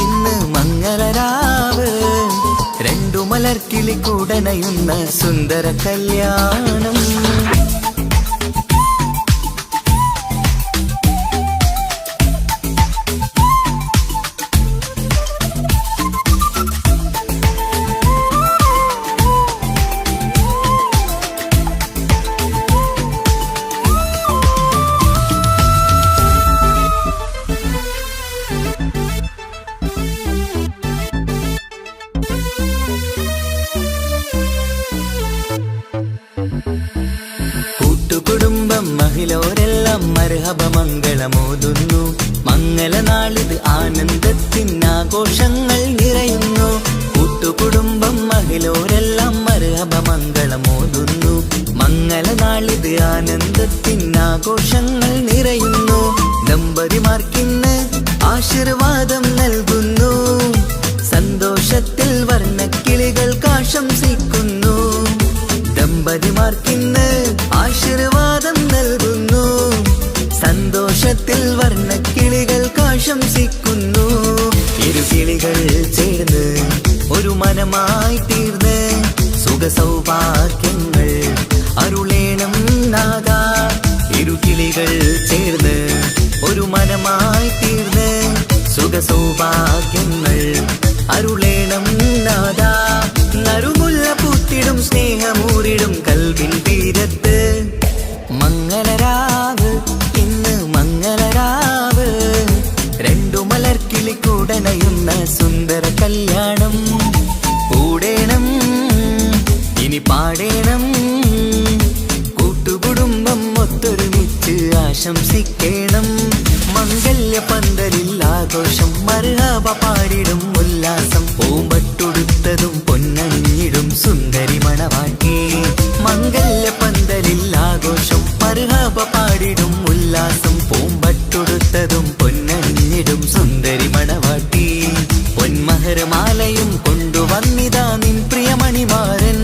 ഇന്ന് മംഗളരാവ്, രണ്ടു മലർക്കിളി കൂടണയുന്ന സുന്ദര കല്യാണം. കൂട്ടുകുടുംബം മഹിളോരെല്ലാം മർഹബ മംഗളമോതുന്നു. മംഗളനാളിത് ആനന്ദത്തിനാഘോഷങ്ങൾ നിറയുന്നു. കൂട്ടുകുടുംബം മഹിളോരെല്ലാം മർഹബ മംഗളമോതുന്നു. മംഗളനാളിത് ആനന്ദത്തിനാഘോഷങ്ങൾ നിറയുന്നു. ദമ്പതിമാർക്കിന്ന് ആശീർവാദം നൽകുന്നു. സന്തോഷത്തിൽ വർണ്ണക്കിളികൾ ആശംസിക്കുന്നു. ദമ്പതിമാർക്കിന്ന് ആശീർവാദം നൽകുന്നു. സന്തോഷത്തിൽ വർണ്ണക്കിളികൾ ആശംസിക്കുന്നു. ഇരുകിളികൾ ചേർന്ന് ഒരു മനമായി തീർന്ന് സുഖസൗഭാഗ്യങ്ങൾ അരുളേണം നാഥ. ഇരുകിളികൾ ചേർന്ന് ഒരു മനമായി തീർന്ന് സുഖസൗഭാഗ്യങ്ങൾ അരുളേണം നാഥ. നറുമുല്ല പൂത്തിടും സ്നേഹമൂറിടും കൽവിൻ തീരത്ത്. മംഗളരാവ് ഇന്ന് മംഗളരാവ്, രണ്ടു മലർക്കിളി കൂടണയുന്ന സുന്ദര കല്യാണം. കൂടേണം ഇനി പാടേണം, കൂട്ടുകുടുംബം ഒത്തൊരുമിച്ച് ആശംസിക്കേണം. മംഗല്യ പന്തലിൽ ആഘോഷം, മർഹബ പാടിടും ഉല്ലാസം. പൂമ്പട്ടുടുത്തതും പൊന്നണിഞ്ഞിടും സുന്ദരി മണവാട്ടി. മംഗല്യ പന്തലിൽ ആഘോഷം, മർഹബ പാടിടും ഉല്ലാസം. പൂമ്പട്ടുടുത്തതും പൊന്നണിഞ്ഞിടും സുന്ദരി മണവാട്ടി. പൊന്മഹർമാലയും കൊണ്ടുവന്നിതാ നിൻ പ്രിയമണിമാരൻ.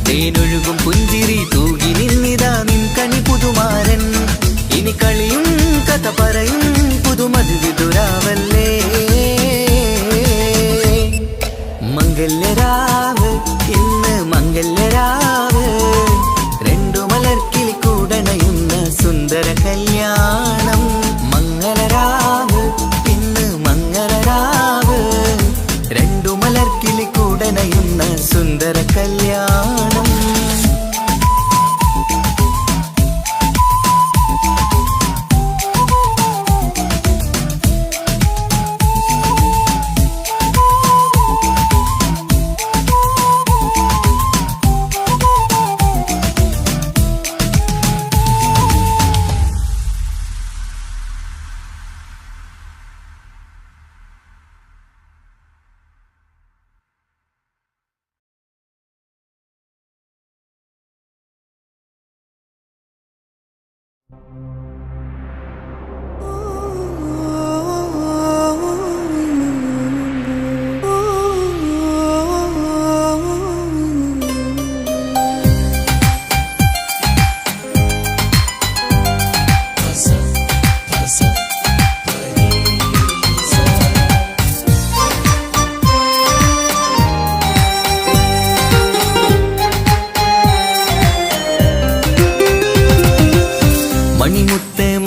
തേനൊഴുകും പുഞ്ചിരി തൂകി നിന്നിതാ നിൻ കണി പുതുമാരൻ. ഇനി കളിയും കഥ പറയും പുതുമധുവിതുരാവല്ലേ.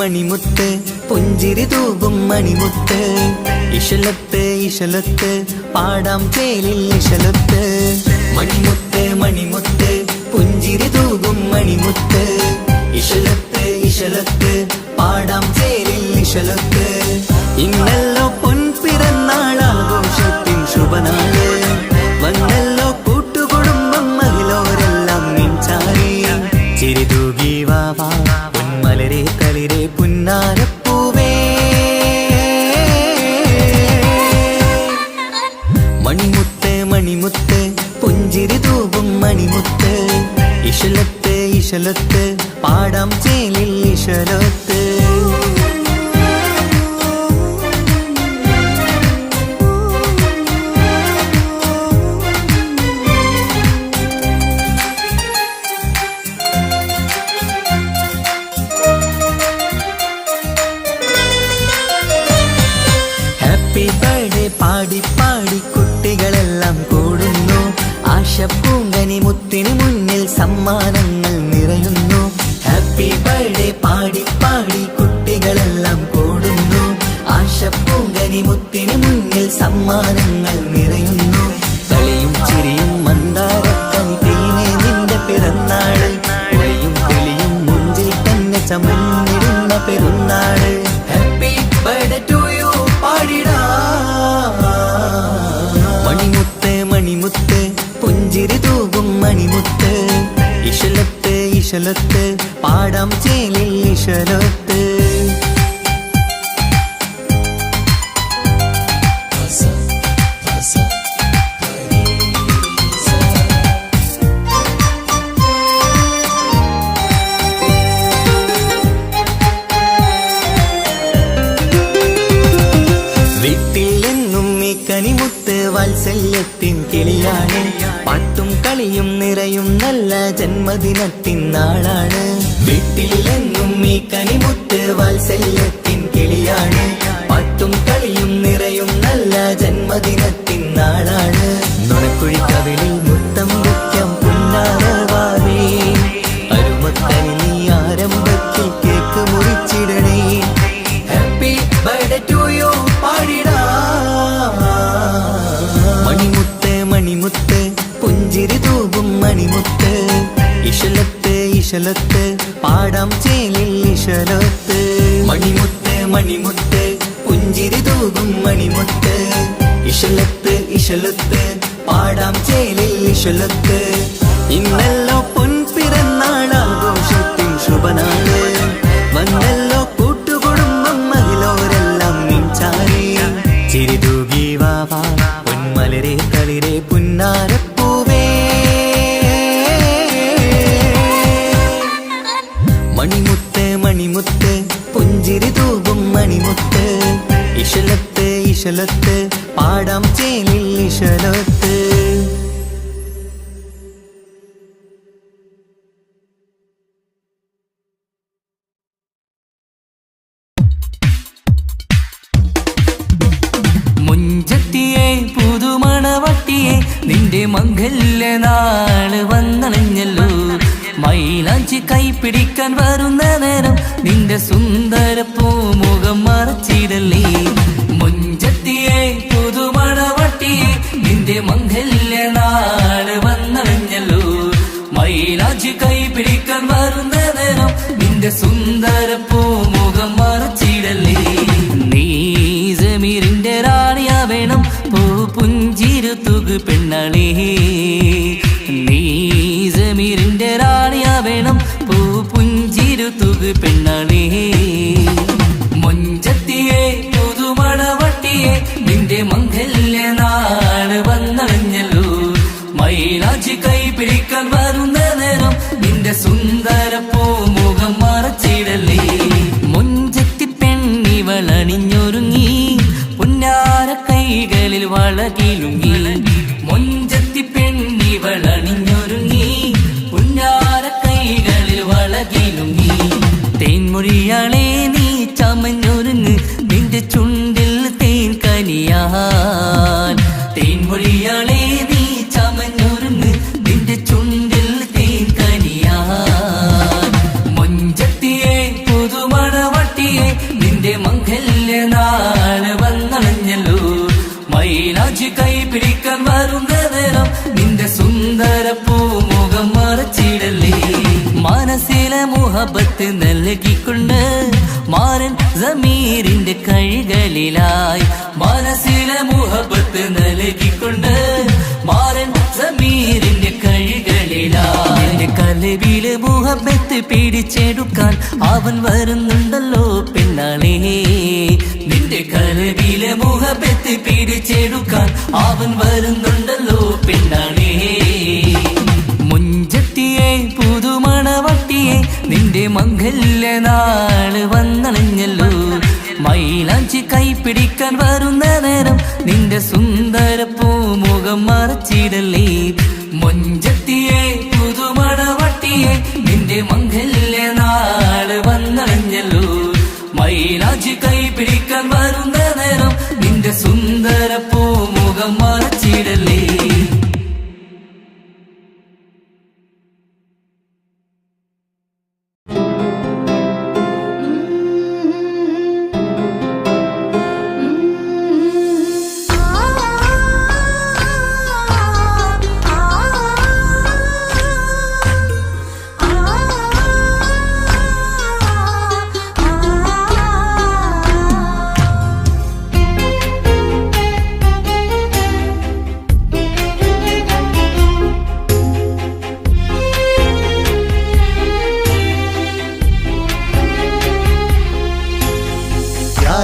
മണിമുത്ത് പുഞ്ചിരി തൂകും മണിമുത്ത് ഇശലത്ത് ഇശലത്ത് പാടാം ചേലിൽ ഇശലത്ത് മണിമുത്ത് മണിമുത്ത് പുഞ്ചിരി തൂകും മണിമുത്ത് ഇശലത്ത് ഇശലത്ത് പാടാം ചേലിൽ ഇശലത്ത് ഇന്നല്ലോ പൊൻപിറന്നാളാഘോഷത്തിൻ ശുഭനാള് വന്നല്ലോ കൂട്ടുകുടുംബം മഹിളോരെല്ലാം നിൻചാരി ചിരിതൂകി വാവാ പൊന്മലരെ തളിരെ പുന്നാരപ്പൂവേ മണിമുത്ത് മണിമുത്ത് പുഞ്ചിരി തൂകും മണിമുത്ത് ഇശലത്ത് ഇശലത്ത് പാടാം ചേലിൽ ഇശലത്ത് പാടി പാടി കുട്ടികളെല്ലാം കൂടുന്നു ആശപ്പൂങ്കനി മുത്തിന് മുന്നിൽ സമ്മാനങ്ങൾ നിറയുന്നു ഹാപ്പി ബർത്ത്ഡേ പാടി പാടി കുട്ടികളെല്ലാം കൂടുന്നു ആശപ്പൂങ്കനി മുത്തിന് മുന്നിൽ സമ്മാനങ്ങൾ നിറയുന്നു കളിയും ചിരിയും മന്ദാരക്കനി തേനെ നിന്റെ പിറന്നാള് ഒളിയും തെളിയും മുഞ്ചിൽ തന്നെ ചമന്നിടുന്ന പെരുന്നാള് ഹാപ്പി ബർത്ത്ഡേ ടു യു പാടിടാ മണിമുത്ത് മണിമുത്ത് പുഞ്ചിരി തൂകും മണിമുത്ത് ഇശലത്ത് ഇശലത്ത് പാടാം ചേലിൽ ഇശലത്ത് കനിമുത്ത് വാത്സല്യത്തിൻ കിളിയാണ് പാട്ടും കളിയും നിറയും നല്ല ജന്മദിനത്തിൻ നാളാണ് വീട്ടിലെങ്ങും ഈ കനിമുത്ത് വാത്സല്യത്തിൻ കിളിയാണ് പാട്ടും കളിയും നിറയും നല്ല ജന്മദിനത്തിൻ നാളാണ് നുണക്കുഴിക്കവിളിൽ മുത്തം വയ്ക്കാം പുന്നാരവാവേ അരുമക്കനി നീ ആരംഭത്തിൽ കേക്ക് മുറിച്ചിടണേ ഹാപ്പി ബർത്ത്ഡേ ടു യു പാടിടാ മണിമുത്ത് മണിമുത്ത് പുഞ്ചിരി തൂകും മണിമുത്ത് ഇശലത്ത് ഇശലത്ത് പാടാം ചേലിൽ ഇശലത്ത് മണിമുത്ത് മണിമുത്ത് പുഞ്ചിരി തൂകും മണിമുത്ത് ഇശലത്ത് ഇശലത്ത് പാടാം ചേലിൽ ഇശലത്ത് ഇന്നല്ലോ പൊൻപിറന്നാളാഘോഷത്തിൻ ശുഭനാള് വന്നല്ലോ കൂട്ടുകുടുംബം മഹിളോരെല്ലാം നിൻചാരി ചിരിതൂകി വാവാ പൊന്മലരെ തളിരെ പുന്നാരപ്പൂവേ മണിമുത്ത് മണിമുത്ത് പുഞ്ചിരി തൂകും മണിമുത്ത് ഇശലത്ത് ഇശലത്ത് പാടാം ചേലിൽ ഇശലത്ത് മുഞ്ചത്തിയെ പുതുമണവട്ടിയെ നിന്റെ മംഗല്യ നാള് വന്നണഞ്ഞല്ലോ മൈലാഞ്ചി കൈപിടിക്കാൻ വരുന്ന നേരം നിന്റെ സുന്ദര പൂമുഖം മറച്ചിടല്ലേ മുഞ്ചത്തിയെ പുതുമണവട്ടിയെ നിന്റെ മംഗല്യ നാള് വന്നണഞ്ഞല്ലോ മൈലാഞ്ചി കൈപിടിക്കാൻ വരുന്ന നേരം നിന്റെ സുന്ദര പൂമുഖം മറച്ചിടല്ലേ നീ ജമീറിന്റെ റാണിയാ വേണം പൂ പുഞ്ചിരു തുകു പെണ്ണളേ നീ ജമീറിന്റെ റാണിയാ വേണം പൂ പുഞ്ചിരു തുകു പെണ്ണളേ മുഞ്ചത്തിയെ പുതുമണവട്ടിയെ നിന്റെ മംഗല്യ നാള് വന്നണഞ്ഞല്ലോ മൈലാഞ്ചി കൈ പിടിക്കാൻ വരുന്ന നേരം നിന്റെ സുന്ദര പൂമുഖം മറച്ചിടല്ലേ പെണ്ണിവളണിഞ്ഞൊരുങ്ങി പുന്നാര കൈകളിൽ വളകിലുങ്ങി മൊഞ്ചത്തി പെണ്ണിവളണിഞ്ഞൊരുങ്ങി പുന്നാര കൈകളിൽ വളകിലുങ്ങി തേൻമൊഴിയാളെ നീ ചമഞ്ഞൊരുങ്ങ് നിന്റെ ചുണ്ടിൽ തേൻ കനിയാൻ തേൻമൊഴിയാളെ നീ ചമഞ്ഞൊരുങ്ങ് നിന്റെ ചുണ്ടിൽ തേൻ കനിയാൻ മൊഞ്ചത്തിയെ പുതുമണവട്ടിയെ നിന്റെ മംഗല്യ നാള് വന്നണഞ്ഞല്ലോ മൈലാഞ്ചി കൈ പിടിക്കാൻ വരുന്ന നേരം നിന്റെ സുന്ദര പൂമുഖം മറച്ചിടല്ലേ മനസ്സിലെ മുഹബത്ത് നൽകിക്കൊണ്ട് മാരൻ സമീറിന്റെ കൈകളിലായി മനസ്സിലെ മുഹബത്ത് നൽകിക്കൊണ്ട് മാരൻ സമീറിന്റെ കൈകളിലായി എന്റെ കലവിലെ മുഹബത്ത് പിടിച്ചെടുക്കാൻ അവൻ വരുന്നുണ്ടല്ലോ പെണ്ണാളേ നിന്റെ കലവിലെ മുഹബത്ത് പിടിച്ചെടുക്കാൻ അവൻ വരുന്നുണ്ടല്ലോ പെണ്ണാളേ മുഞ്ചത്തിയെ പുതുമണവട്ടിയെ നിന്റെ മംഗല്യ നാള് വന്നണഞ്ഞല്ലോ മൈലാഞ്ചി കൈ പിടിക്കാൻ വരുന്ന നേരം നിന്റെ സുന്ദര പൂമുഖം മറച്ചിടല്ലേ മുഞ്ചത്തിയെ പുതുമണവട്ടിയെ നിന്റെ മംഗല്യ നാള് വന്നണഞ്ഞല്ലോ മൈലാഞ്ചി കൈ പിടിക്കാൻ വരുന്ന നേരം നിന്റെ സുന്ദര പൂമുഖം മറച്ചിടല്ലേ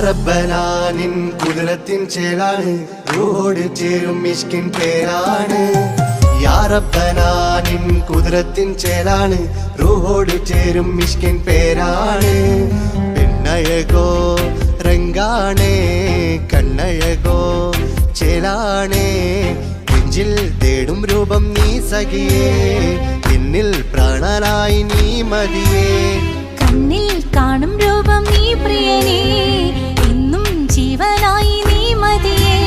റബ്ബനാനിൻ കുതിരത്തിൻ ചേലാണ് റൂഹോട് ചേരും മിഷ്കിൻ പേരാണ് യാ റബ്ബനാനിൻ കുതിരത്തിൻ ചേലാണ് റൂഹോട് ചേരും മിഷ്കിൻ പേരാണ് പെണ്ണഴകോ രംഗാണേ കണ്ണഴകോ ചേലാണേ നെഞ്ചിൽ തേടും രൂപം നീ സഖിയേ എന്നിൽ പ്രാണനായി നീ മതിയേ കണ്ണിൽ കാണും രൂപം നീ പ്രിയനേ എന്നും ജീവനായി നീ മതിയേ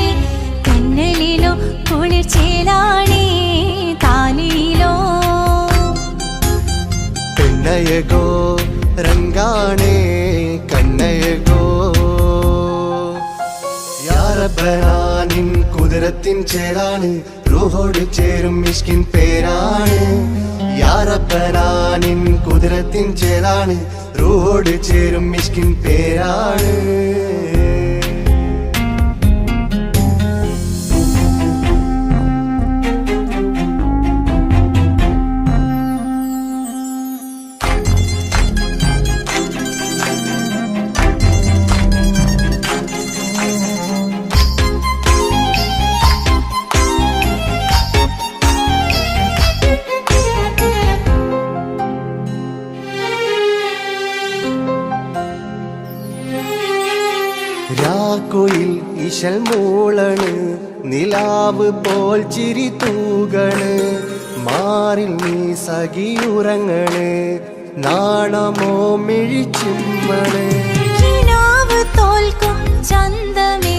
കണ്ണലിലോ കുളിർച്ചേലാണേ താലിയിലോ പെണ്ണഴകോ രംഗാണേ കണ്ണഴകോ യാ റബ്ബനാനിൻ കുതിരത്തിൻ ചേലാണ് റൂഹോട് ചേരും മിഷ്കിൻ പേരാണ് യാ റബ്ബനാനിൻ കുതിരത്തിൻ ചേലാണ് റൂഹോട് ചേരും മിഷ്കിൻ പേരാണ് രാക്കുയിൽ ഇശൽ മൂളണ് നിലാവ് പോൽ ചിരി തൂകണ് മാറിൽ നീ സഖിയുറങ്ങണ് നാണമോ മിഴിച്ചിമ്മണ് കിനാവ് തോൽക്കും ചന്തമേ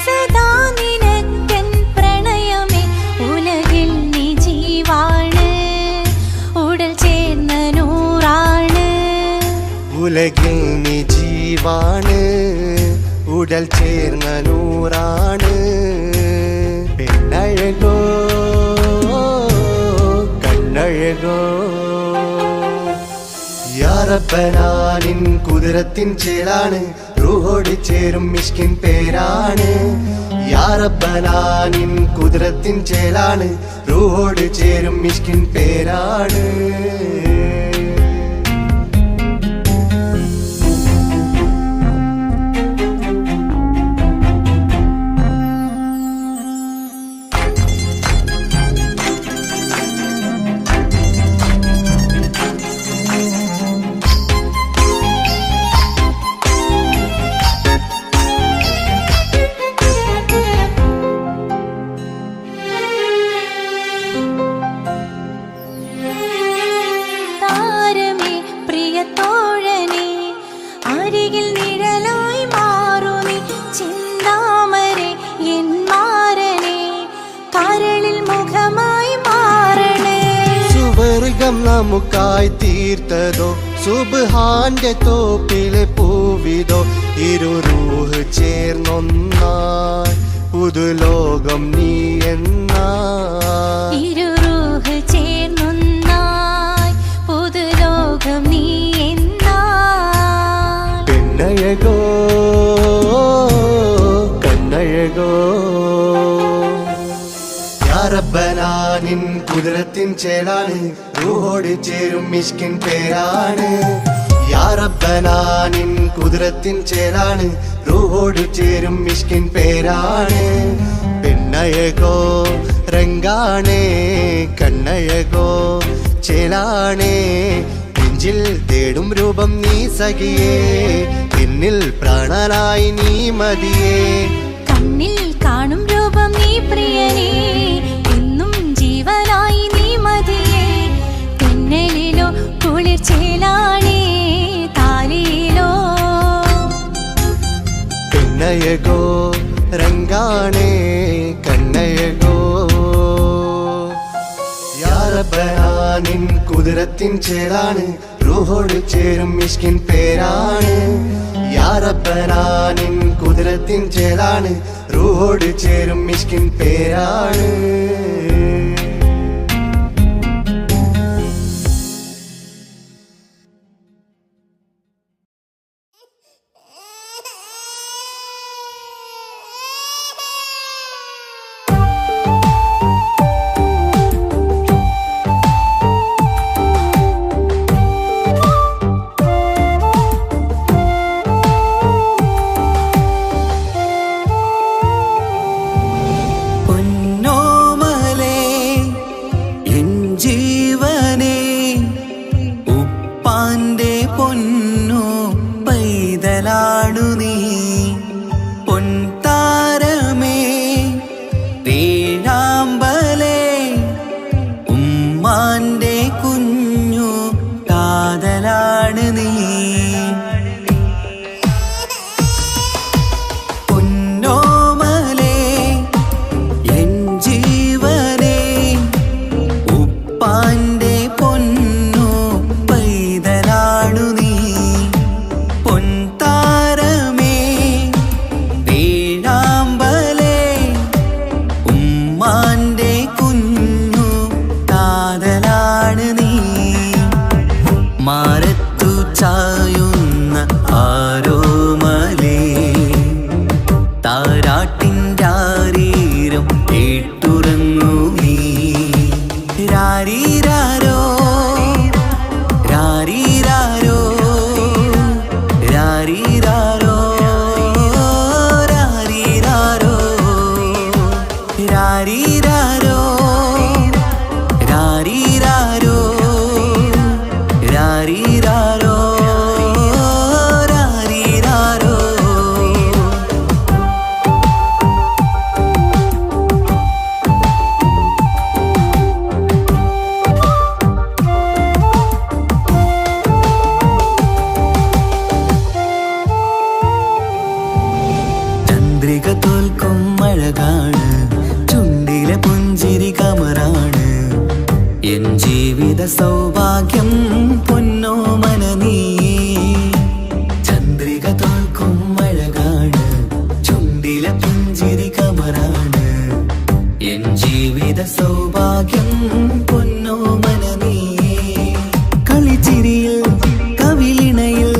സദാ നിനക്കൻ പ്രണയമേ ഉലകിൽ നീ ജീവാണ് ഉടൽ ചേർന്ന നൂറാണ് ഉലകിൽ നീ ജീവാണ് ഉടൽ ചേർന്ന നൂറാണ് പെണ്ണഴകോ കണ്ണഴകോ യാ റബ്ബനാനിൻ കുതിരത്തിൻ ചേലാണ് റൂഹോട് ചേരും മിഷ്കിൻ പേരാണ് യാ റബ്ബനാനിൻ കുതിരത്തിൻ ചേലാണ് റൂഹോട് ചേരും മിഷ്കിൻ പേരാണ് നമുക്കായി തീർത്തതോ സുബ്ഹാന്റെ തോപ്പിലെ പൂവിതോ ഇരു റൂഹ് ചേർന്നൊന്നായി പുതുലോകം നീ എന്നായി ഇരു റൂഹ് ചേർന്നൊന്നായി പുതുലോകം നീ എന്നായി പെണ്ണഴകോ കണ്ണഴകോ യാ റബ്ബനാ നിൻ കുദ്റത്തിൻ ചേലാണ് റൂഹോട് ചേരും മിഷ്കിൻ പേരാണ് യാ റബ്ബനാ നിൻ കുദ്റത്തിൻ ചേലാണ് റൂഹോട് ചേരും മിഷ്കിൻ പേരാണ് പെണ്ണഴകോ രംഗാണേ കണ്ണഴകോ ചേലാണേ നെഞ്ചിൽ തേടും രൂപം നീ സഖിയേ എന്നിൽ പ്രാണനായി നീ മതിയേ കണ്ണിൽ കാണും രൂപം നീ പ്രിയനേ എന്നും ജീവനായി നീ മതിയേ തെന്നലിലോ കുളിർ ചേലാണേ താലിയിലോ പെണ്ണഴകോ രംഗാണേ കണ്ണഴകോ യാ റബ്ബനാ നിൻ കുദ്റത്തിൻ ചേലാണ് റൂഹോട് ചേരും മിഷ്കിൻ പേരാണ് യാ റബ്ബനാ നിൻ കുദ്റത്തിൻ ചേലാണ് റൂഹോട് ചേരും മിഷ്കിൻ പേരാണ് സൗഭാഗ്യം പൊന്നോ മനനീ ചന്ദ്രിക തോൽക്കും അഴകാണ് ചുണ്ടിലെ പുഞ്ചിരി കമറാണ് എൻ ജീവിത സൗഭാഗ്യം പൊന്നോ മനനീ കളിച്ചിരിയിൽ കവിളിണയിൽ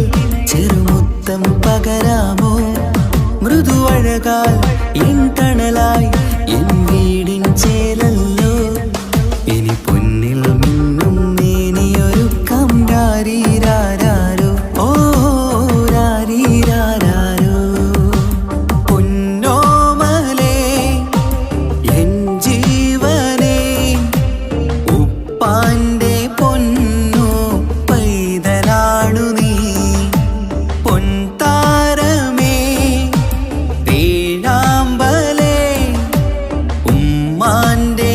ചെറുമുത്തം പകരാമോ മൃദുവഴകാൽ എൻ തണലായി എൻ വീടിൻ ചേലല്ലോ ഇനി പൊന്നിൽ മിന്നും നീനിയൊരുക്കം രാരീരാരോ ഓ രാരീരാരോ പൊന്നോമലേ എൻ ജീവനേ ഉപ്പാന്റെ പൊന്നു പൈതലാണു നീ പൊൻതാരമേ വേഴാമ്പലേ ഉമ്മാന്റെ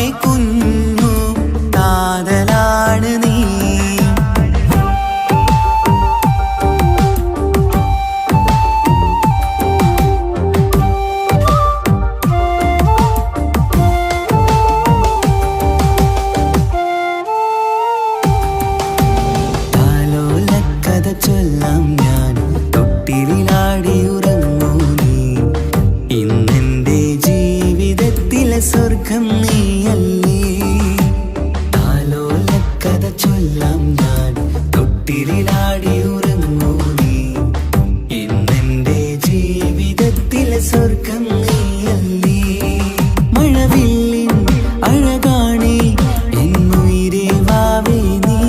സ്വർഗം നീയല്ലേ മഴവില്ലിൻ അഴകാണേ എന്നുയിരേ വാവേ നീ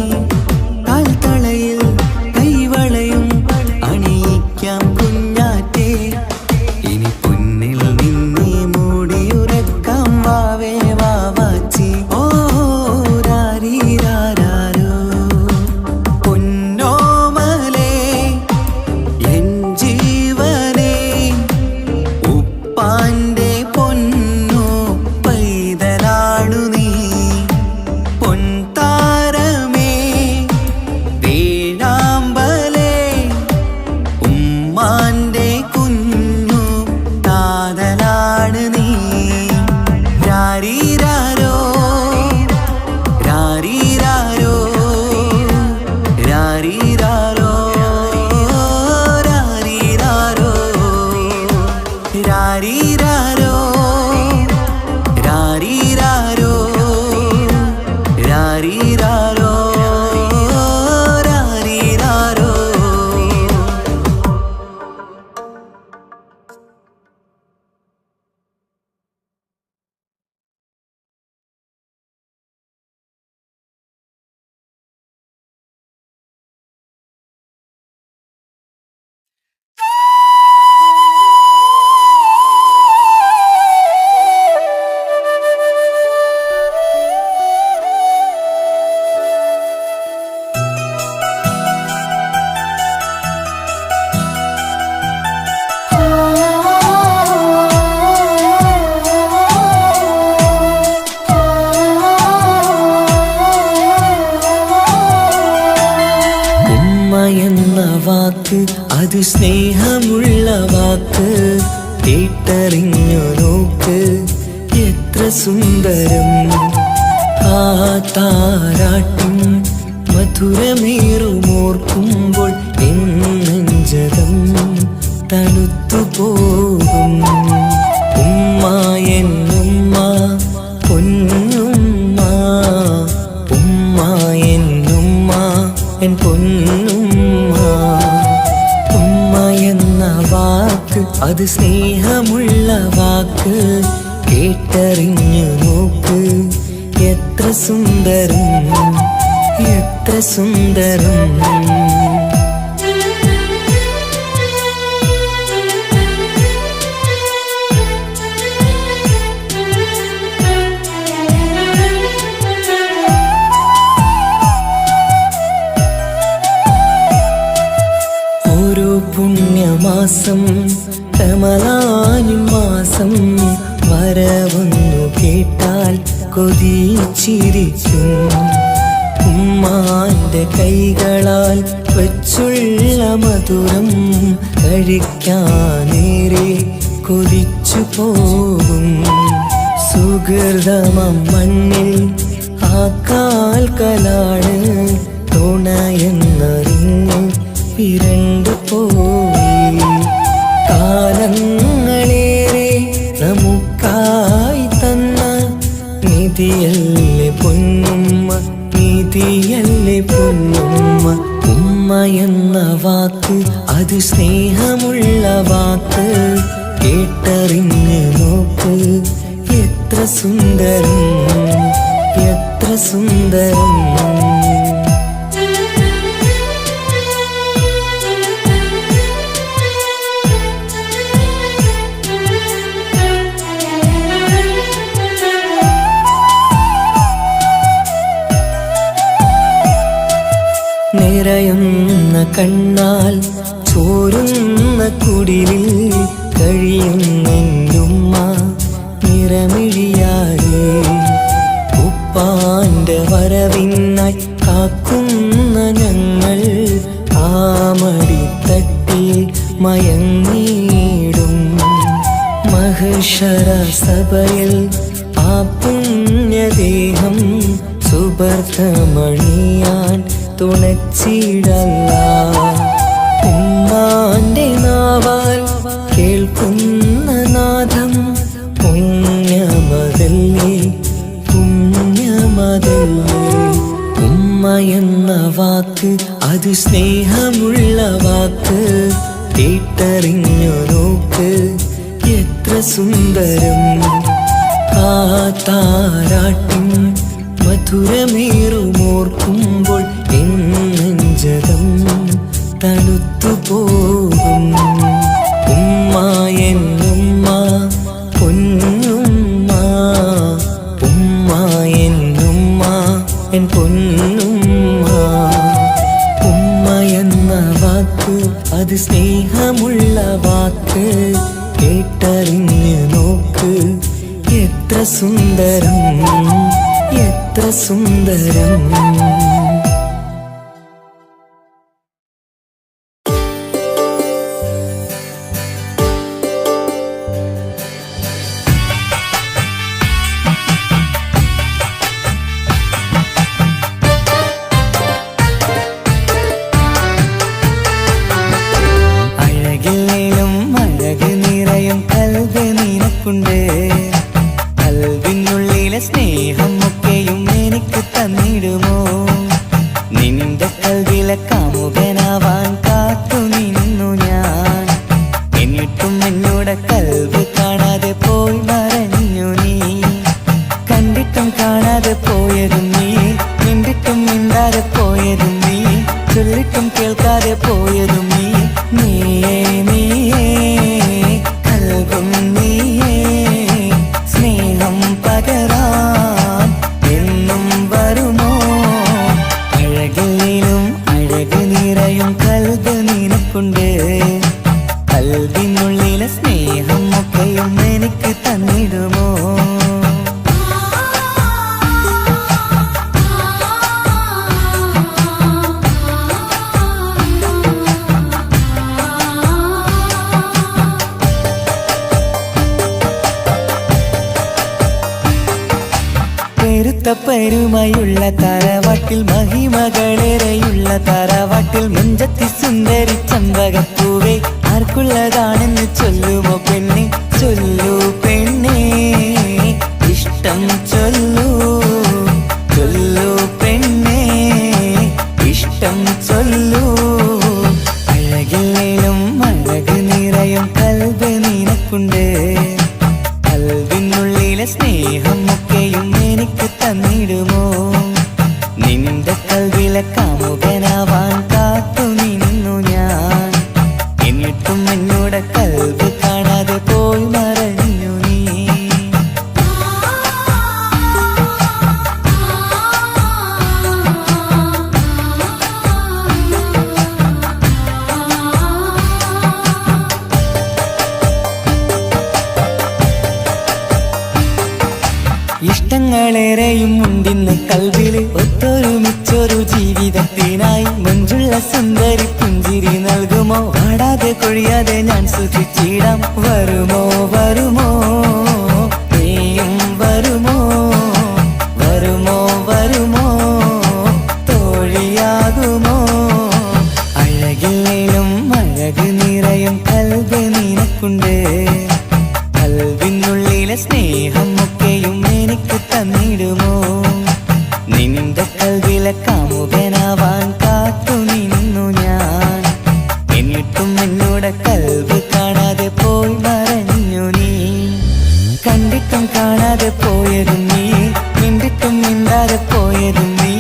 കാൽത്തളയിൽ കൈവളയും അണിയിക്കാം കുഞ്ഞാറ്റേ ഇനി പൊന്നിൽ നിന്നെ മൂടിയുറക്കാം വാവേ വാവാച്ചി ഓ രാരീരാരോ പൊന്നോമലേ എൻ ജീവനേ ഉപ്പാന്റെ പൊന്നു പൈതലാണു നീ പൊൻതാരമേ വേഴാമ്പലേ ഉമ്മാന്റെ കുഞ്ഞു താതലാണ് നീ രാരീരാരോ രാരീരാരോ രാരീരാരോ രാരീരാരോ രാരീരാരോ രാരീരാരോ രാരീരാരോ രാരീരാരോ ഉമ്മ എന്ന വാക്ക് അത് സ്നേഹമുള്ള വാക്ക് കേട്ടറിഞ്ഞു നോക്ക് എത്ര സുന്ദരം ആ താരാട്ടും മധുരമേറുമോർക്കുമ്പോൾ നെഞ്ചകം തണുത്തു പോകും ഉമ്മ എന്നുമ്മ പൊന്നുമ്മ ഉമ്മ എന്നുമ്മ എൻ പൊന്നുമ്മ ഉമ്മ എന്ന വാക്ക് അത് സ്നേഹമുള്ള വാക്ക് കേട്ടറിഞ്ഞു നോക്ക് എത്ര സുന്ദരം എത്ര സുന്ദരം ഓരോ പുണ്യമാസം റമളാനിൻ മാസം വരവൊന്നു കേട്ടാൽ കൊതിച്ചിരിക്കും ഉമ്മാന്റെ കൈകളാൽ വച്ചുള്ള മധുരം കഴിക്കാനേറെ കൊതിച്ചു പോകും സുഹൃതമം മണ്ണിൽ ആ കാൽക്കലാണ് തുണയെന്നറിഞ്ഞ് പിരണ്ടു പോയി കാലങ്ങളേറെ നമുക്കായി തന്ന നിധിയല്ലേ പൊന്നുമ്മ നിധിയല്ലേ പൊന്നുമ്മ ഉമ്മ എന്ന വാക്ക് അത് സ്നേഹമുള്ള വാക്ക് കേട്ടറിഞ്ഞ് നോക്ക് എത്ര സുന്ദരം എത്ര സുന്ദരം നിറയുന്ന കണ്ണാൽ ചോരുന്ന കുടിലിൽ കഴിയുന്നുമ്മ നിറമിഴിയാതെ ഉപ്പാന്റെ വരവിനായി കാക്കുന്ന ഞങ്ങൾ ആമടിത്തട്ടിൽ മയങ്ങിയിടും മഹ്ശറ സഭയിൽ ആ പുണ്യദേഹം സുബർദ്ധമണിയാൻ തുണച്ചിടല്ല ഉമ്മാന്റെ നാവാൽ കേൾക്കുന്ന നാദം പുണ്യമതല്ലേ പുണ്യമതല്ലേ ഉമ്മ എന്ന വാക്ക് അത് സ്നേഹമുള്ള വാക്ക് കേട്ടറിഞ്ഞു നോക്ക് സുന്ദരം ആ താരാട്ടിൻ മധുരമേറുമോർക്കുമ്പോൾ എൻ നെഞ്ചകം തണുത്തു പോകും. ഉമ്മ എന്നുമ്മ പൊന്നുമ്മ, ഉമ്മ എന്നുമ്മ എൻ പൊന്നുമ്മ. ഉമ്മ എന്ന വാക്ക് അത് സ്നേഹമുള്ള വാക്ക്, കേട്ടറിഞ്ഞ് നോക്ക് എത്ര സുന്ദരം എത്ര സുന്ദരം. അഴകില്ലേലും അഴക് നിറയും കൽബ് നിനക്കുണ്ട്. കൽബിനുള്ളിലെ സ്നേഹം ഒക്കെയും എനിക്ക് തന്നിടുമോ? നിന്റെ കൽബിലെ കാമുകനാവാൻ കാത്തു നിന്നു ഞാൻ. എന്നിട്ടും എന്നോട് കൽബ് കാണാതെ പോയി മറഞ്ഞു നീ. കണ്ടിട്ടും കാണാതെ പോയതും നീ, മിണ്ടിട്ടും മിണ്ടാതെ പോയതും നീ, ചൊല്ലിട്ടും കേൾക്കാതെ പോയതും നീ. നീയേ നീയേ കൽബും നീയേ, സ്നേഹം പകരാൻ എന്നും വരുമോ? അഴകിലും അഴക് നിറയും കൽബ് നിനക്കുണ്ട്. കൽബിനുള്ളിലെ സ്നേഹം ഒക്കെയും എനിക്ക് തന്നിടുമോ? പെരുമയുള്ള തറവാട്ടിൽ, മഹിമകളേറെയുള്ള തറവാട്ടിൽ, മുഞ്ചത്തി സുന്ദരി ചമ്പകപ്പൂവേ ആർക്കുള്ളതാണെന്ന് ചൊല്ലുമോ പെണ്ണെ? ചൊല്ലൂ പെണ്ണേ, ഇഷ്ടം ചൊല്ലൂ ചൊല്ലൂ പെണ്ണേ, ഇഷ്ടം ചൊല്ലൂ. അഴകില്ലേലും അഴക് നിറയും കൽബ് നിനക്കുണ്ട്. കൽബിനുള്ളിലെ സ്നേഹം ഒക്കെയും എനിക്ക് തന്നിടുമോ? നിന്റെ കൽബിലെ കാമുകനാവാൻ കാത്തു നിന്നു ഞാൻ. എന്നിട്ടും എന്നോട് കൽബ് കാണാതെ പോയി മറഞ്ഞു നീ. ഇഷ്ടങ്ങളേറെയും ഉണ്ടിന്ന് കൽവില്, ഒത്തൊരുമിച്ചൊരു ജീവിതത്തിനായി. മഞ്ജുള്ള സുന്ദരി പുഞ്ചിരി നൽകുമോ? വാടാതെ കൊഴിയാതെ ഞാൻ സൂക്ഷിച്ചിടാം. വരുമോ വരുമോ നീയും വരുമോ? വരുമോ വരുമോ തോഴിയാകുമോ? അഴകില്ലേലും അഴക് നിറയും കൽബ് നിനക്കുണ്ട്. കൽബിനുള്ളിലെ സ്നേഹം ഒക്കെയും എനിക്ക് തന്നിടുമോ? നിന്റെ കൽബിലെ കാമുകനാവാൻ കാത്തു നിന്നു ഞാൻ. എന്നിട്ടും എന്നോട് കൽബ് കാണാതെ പോയി മറഞ്ഞു നീ. കണ്ടിട്ടും കാണാതെ പോയതും നീ, മിണ്ടിട്ടും മിണ്ടാതെ പോയതും നീ,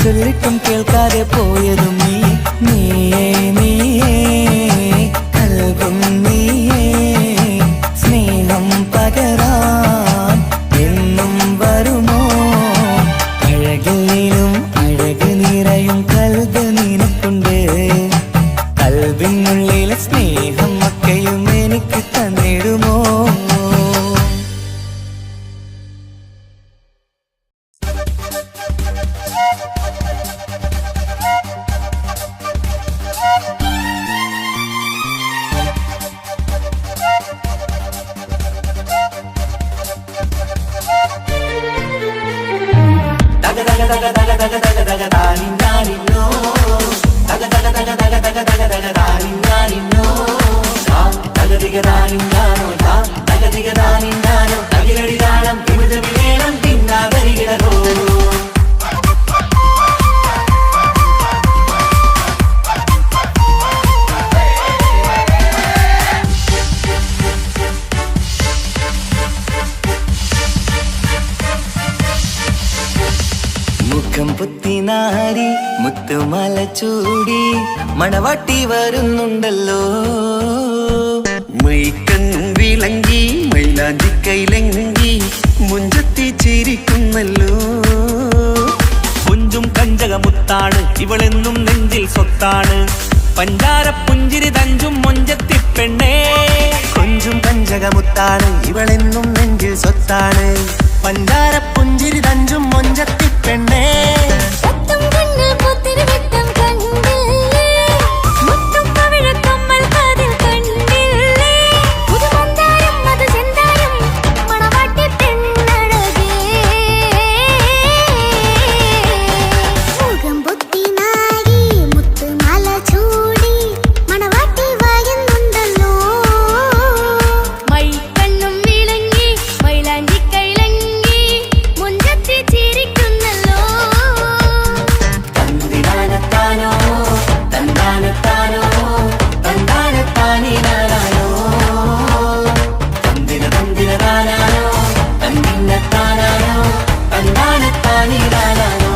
ചൊല്ലിട്ടും കേൾക്കാതെ പോയതും നീ. നീയേ നീയേ കൽബും നീയേ, സ്നേഹം പകരാൻ എന്നും വരുമോ? അഴകിലും അഴക് നിറയും കൽബ് നിനക്കുണ്ട്. കൽബിനുള്ളിലെ സ്നേഹം ഒക്കെയും എനിക്ക് തന്നിടുമോ? പൊത്തിനാരി മുത്തുമല ചൂടി മണവാട്ടി വരുന്നുണ്ടല്ലോ. മൈക്കണ്ണും വിളങ്ങി മൈലാഞ്ചി കൈലങ്കി മുഞ്ചത്തി ചിരിക്കുന്നല്ലോ. കുഞ്ചും കഞ്ചകമുത്താണ് ഇവളെന്നും നെഞ്ചിൽ സ്വത്താണ്. പഞ്ചാര പുഞ്ചിരി തഞ്ചും മൊഞ്ചത്തി പെണ്ണേ. കൊഞ്ചും കഞ്ചകമുത്താണ് ഇവളെന്നും നെഞ്ചിൽ സ്വത്താണ്. പഞ്ചാര പുഞ്ചിരി തഞ്ചും മൊഞ്ചത്തി പെണ്ണേ. മുത്തും കണ്ണിൽ പുത്തിരി വെട്ടം കണ്ടില്ലേ, മുത്തും പവിഴക്കമ്മൽ കാതിൽ കണ്ടില്ലേ, പുതുമന്ദാരം മധുചന്ദാരം മണവാട്ടി പെണ്ണഴകേ. മുഖം പൊത്തി നാരി മുത്തുമാല ചൂടി മണവാട്ടി വായുന്നുണ്ടല്ലോ. മൈക്കണ്ണും വിളങ്ങി മൈലാഞ്ചി കൈലങ്കി മുഞ്ചത്തി ചിരിക്കുന്നല്ലോ. തന്തിനാനത്താനോ തന്താനത്താനോ തന്താനത്താനിനാനോ തന്തിന തന്തിനാനോ തന്തിന്നത്താനോ തന്താനത്താനിനാനോ.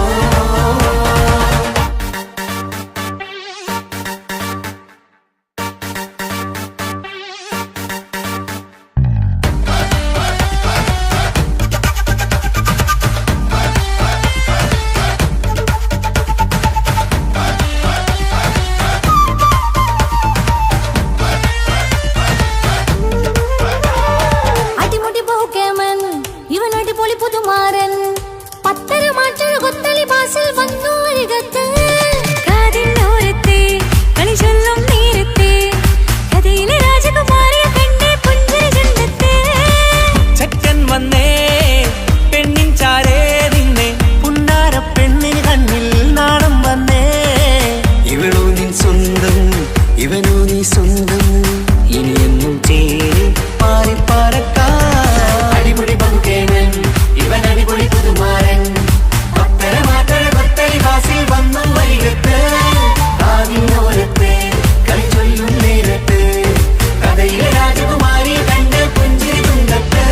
അടിമുടി പോകേമൻ ഇവൻ അടിപൊളി പുതുമാരൻ. പത്തര മാറ്റൊരു കൊത്തളി ബാസിൽ വന്നു അരികത്ത്. കാതിനോരത്തെ കളി ചൊല്ലും നേരത്തെ കഥയിലെ രാജകുമാരിയെ കണ്ടേ പുഞ്ചിരി ചന്തത്തെ. ചെക്കൻ വന്നേ പെണ്ണിൻ ചാരേ നിന്നെ. പുന്നാര പെണ്ണിന് കണ്ണിൽ നാണം വന്നേ. ഇവളോ നിൻ സ്വന്തം ഇവനോ നീ സ്വന്തം. ഇനിയെന്നും ചേരി പാറി പറക്കാം. അടിപൊളി പങ്കുകേമൻ ഇവൻ അടിപൊളി പുതുമാരൻ. പത്തര മാറ്റൊരു കൊത്തളി ബാസിൽ വന്നു വരികത്ത്. കാതിനോരത്ത് കളി ചൊല്ലും നേരത്ത് കഥയിലെ രാജകുമാരി കണ്ട് പുഞ്ചിരി തുങ്കത്ത്.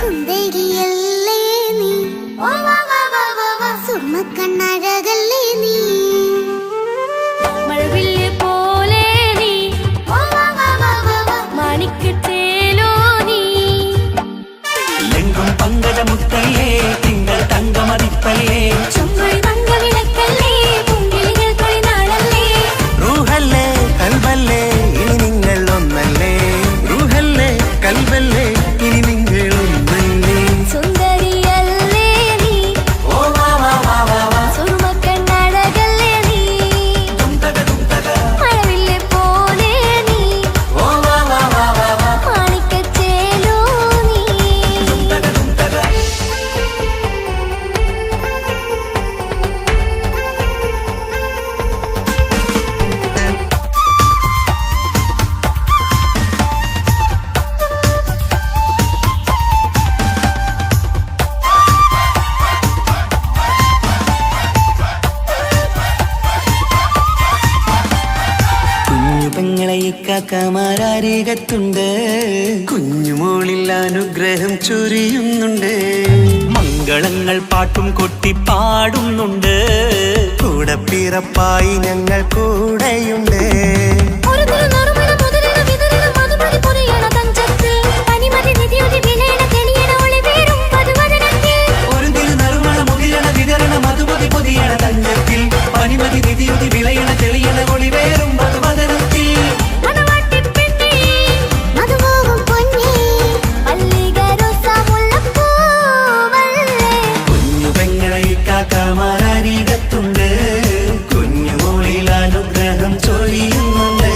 സുന്ദരിയല്ലേ നീ, സുർമ്മക്കണ്ണഴകല്ലേ നീ, മഴവില്ല് പോലെ നീ, മാണിക്കത്തേലോ നീ. എങ്കും പങ്കജമുത്തല്ലേ തിങ്കൾ തങ്കമതിപ്പല്ലേ. ചൊമ്പൊഴി തങ്കവിളക്കല്ലേ, പൂങ്കിളികൾ തൊഴിനാളല്ലേ. റൂഹല്ലേ കൽബല്ലേ ഇനി നിങ്ങൾ ഒന്നല്ലേ. റൂഹല്ലേ കൽബല്ലേ ഇനി നിങ്ങൾ ഒന്നല്ലേ. സുന്ദരിയല്ലേ നീ, സുർമ്മക്കണ്ണഴകല്ലേ നീ, മഴവില്ല് പോലെ നീ, മാണിക്കത്തേലോ നീ. കുഞ്ഞു പെങ്ങളെ ഇക്കാക്കമാരരികത്തുണ്ട്. കുഞ്ഞുമോളിൽ അനുഗ്രഹം ചൊരിയുന്നുണ്ട്. മംഗളങ്ങൾ പാട്ടും കൊട്ടി പാടുന്നുണ്ട്. കൂടെ പിറപ്പായി ഞങ്ങൾ കൂടെയുണ്ട്. ഒരു തിരുനറുമണ മുതലിന വിതരണ മധുമതി പൊരിയണ തഞ്ചത്തിൽ, പനിമതി നിധിയുടെ വിലയണ തെളിയണ ഒളിവേറും വധുവദനത്തിൽ. ഒരു തിരുനറുമണ മുകിലണ വിതരണ മധുമതി പൊതിയണ തഞ്ചത്തിൽ, പനിമതി നിധിയുതി വിളയണ തെളിയണ ഒളിവേറും മധുവദനത്തിൽ. മണവാട്ടി പെണ്ണേ, മധുപോകും പൊന്നേ, മല്ലിക റോസ മുല്ലപ്പൂവല്ലേ. കുഞ്ഞു പെങ്ങളെ ഇക്കാക്കമാരരികത്തുണ്ട്. കുഞ്ഞുമോളിൽ അനുഗ്രഹം ചൊരിയുന്നുണ്ട്.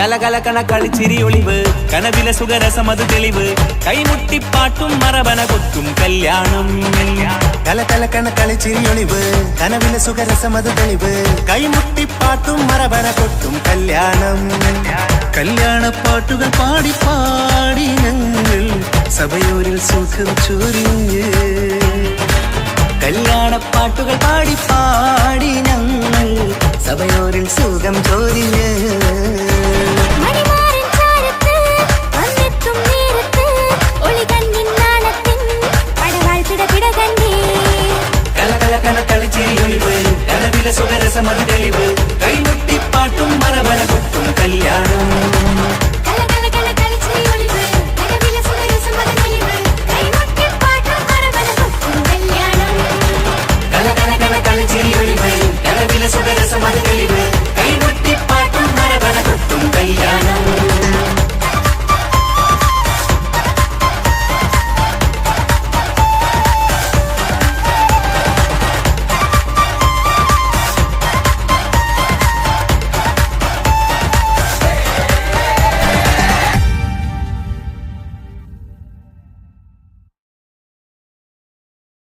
കലകലകണ കളിച്ചിരി ഒളിവ് കനവിലെ സുഖരസമത് തെളിവ് കൈമുട്ടിപ്പാട്ടും മറവന കൊത്തും കല്യാണം കലകലകണ കളിച്ചിരിയൊളിവ് കനവിലെ സുഖരസമത് തെളിവ് കൈമുട്ടിപ്പാട്ടും മറവന കൊട്ടും കല്യാണം കല്യാണപ്പാട്ടുകൾ പാടി പാടി ഞങ്ങൾ സഭയോരിൽ സുഖം ചൊരിഞ്ഞ് കല്യാണപ്പാട്ടുകൾ പാടി പാടി ഞങ്ങൾ സഭയോരിൽ സുഖം ചോരിഞ്ഞ്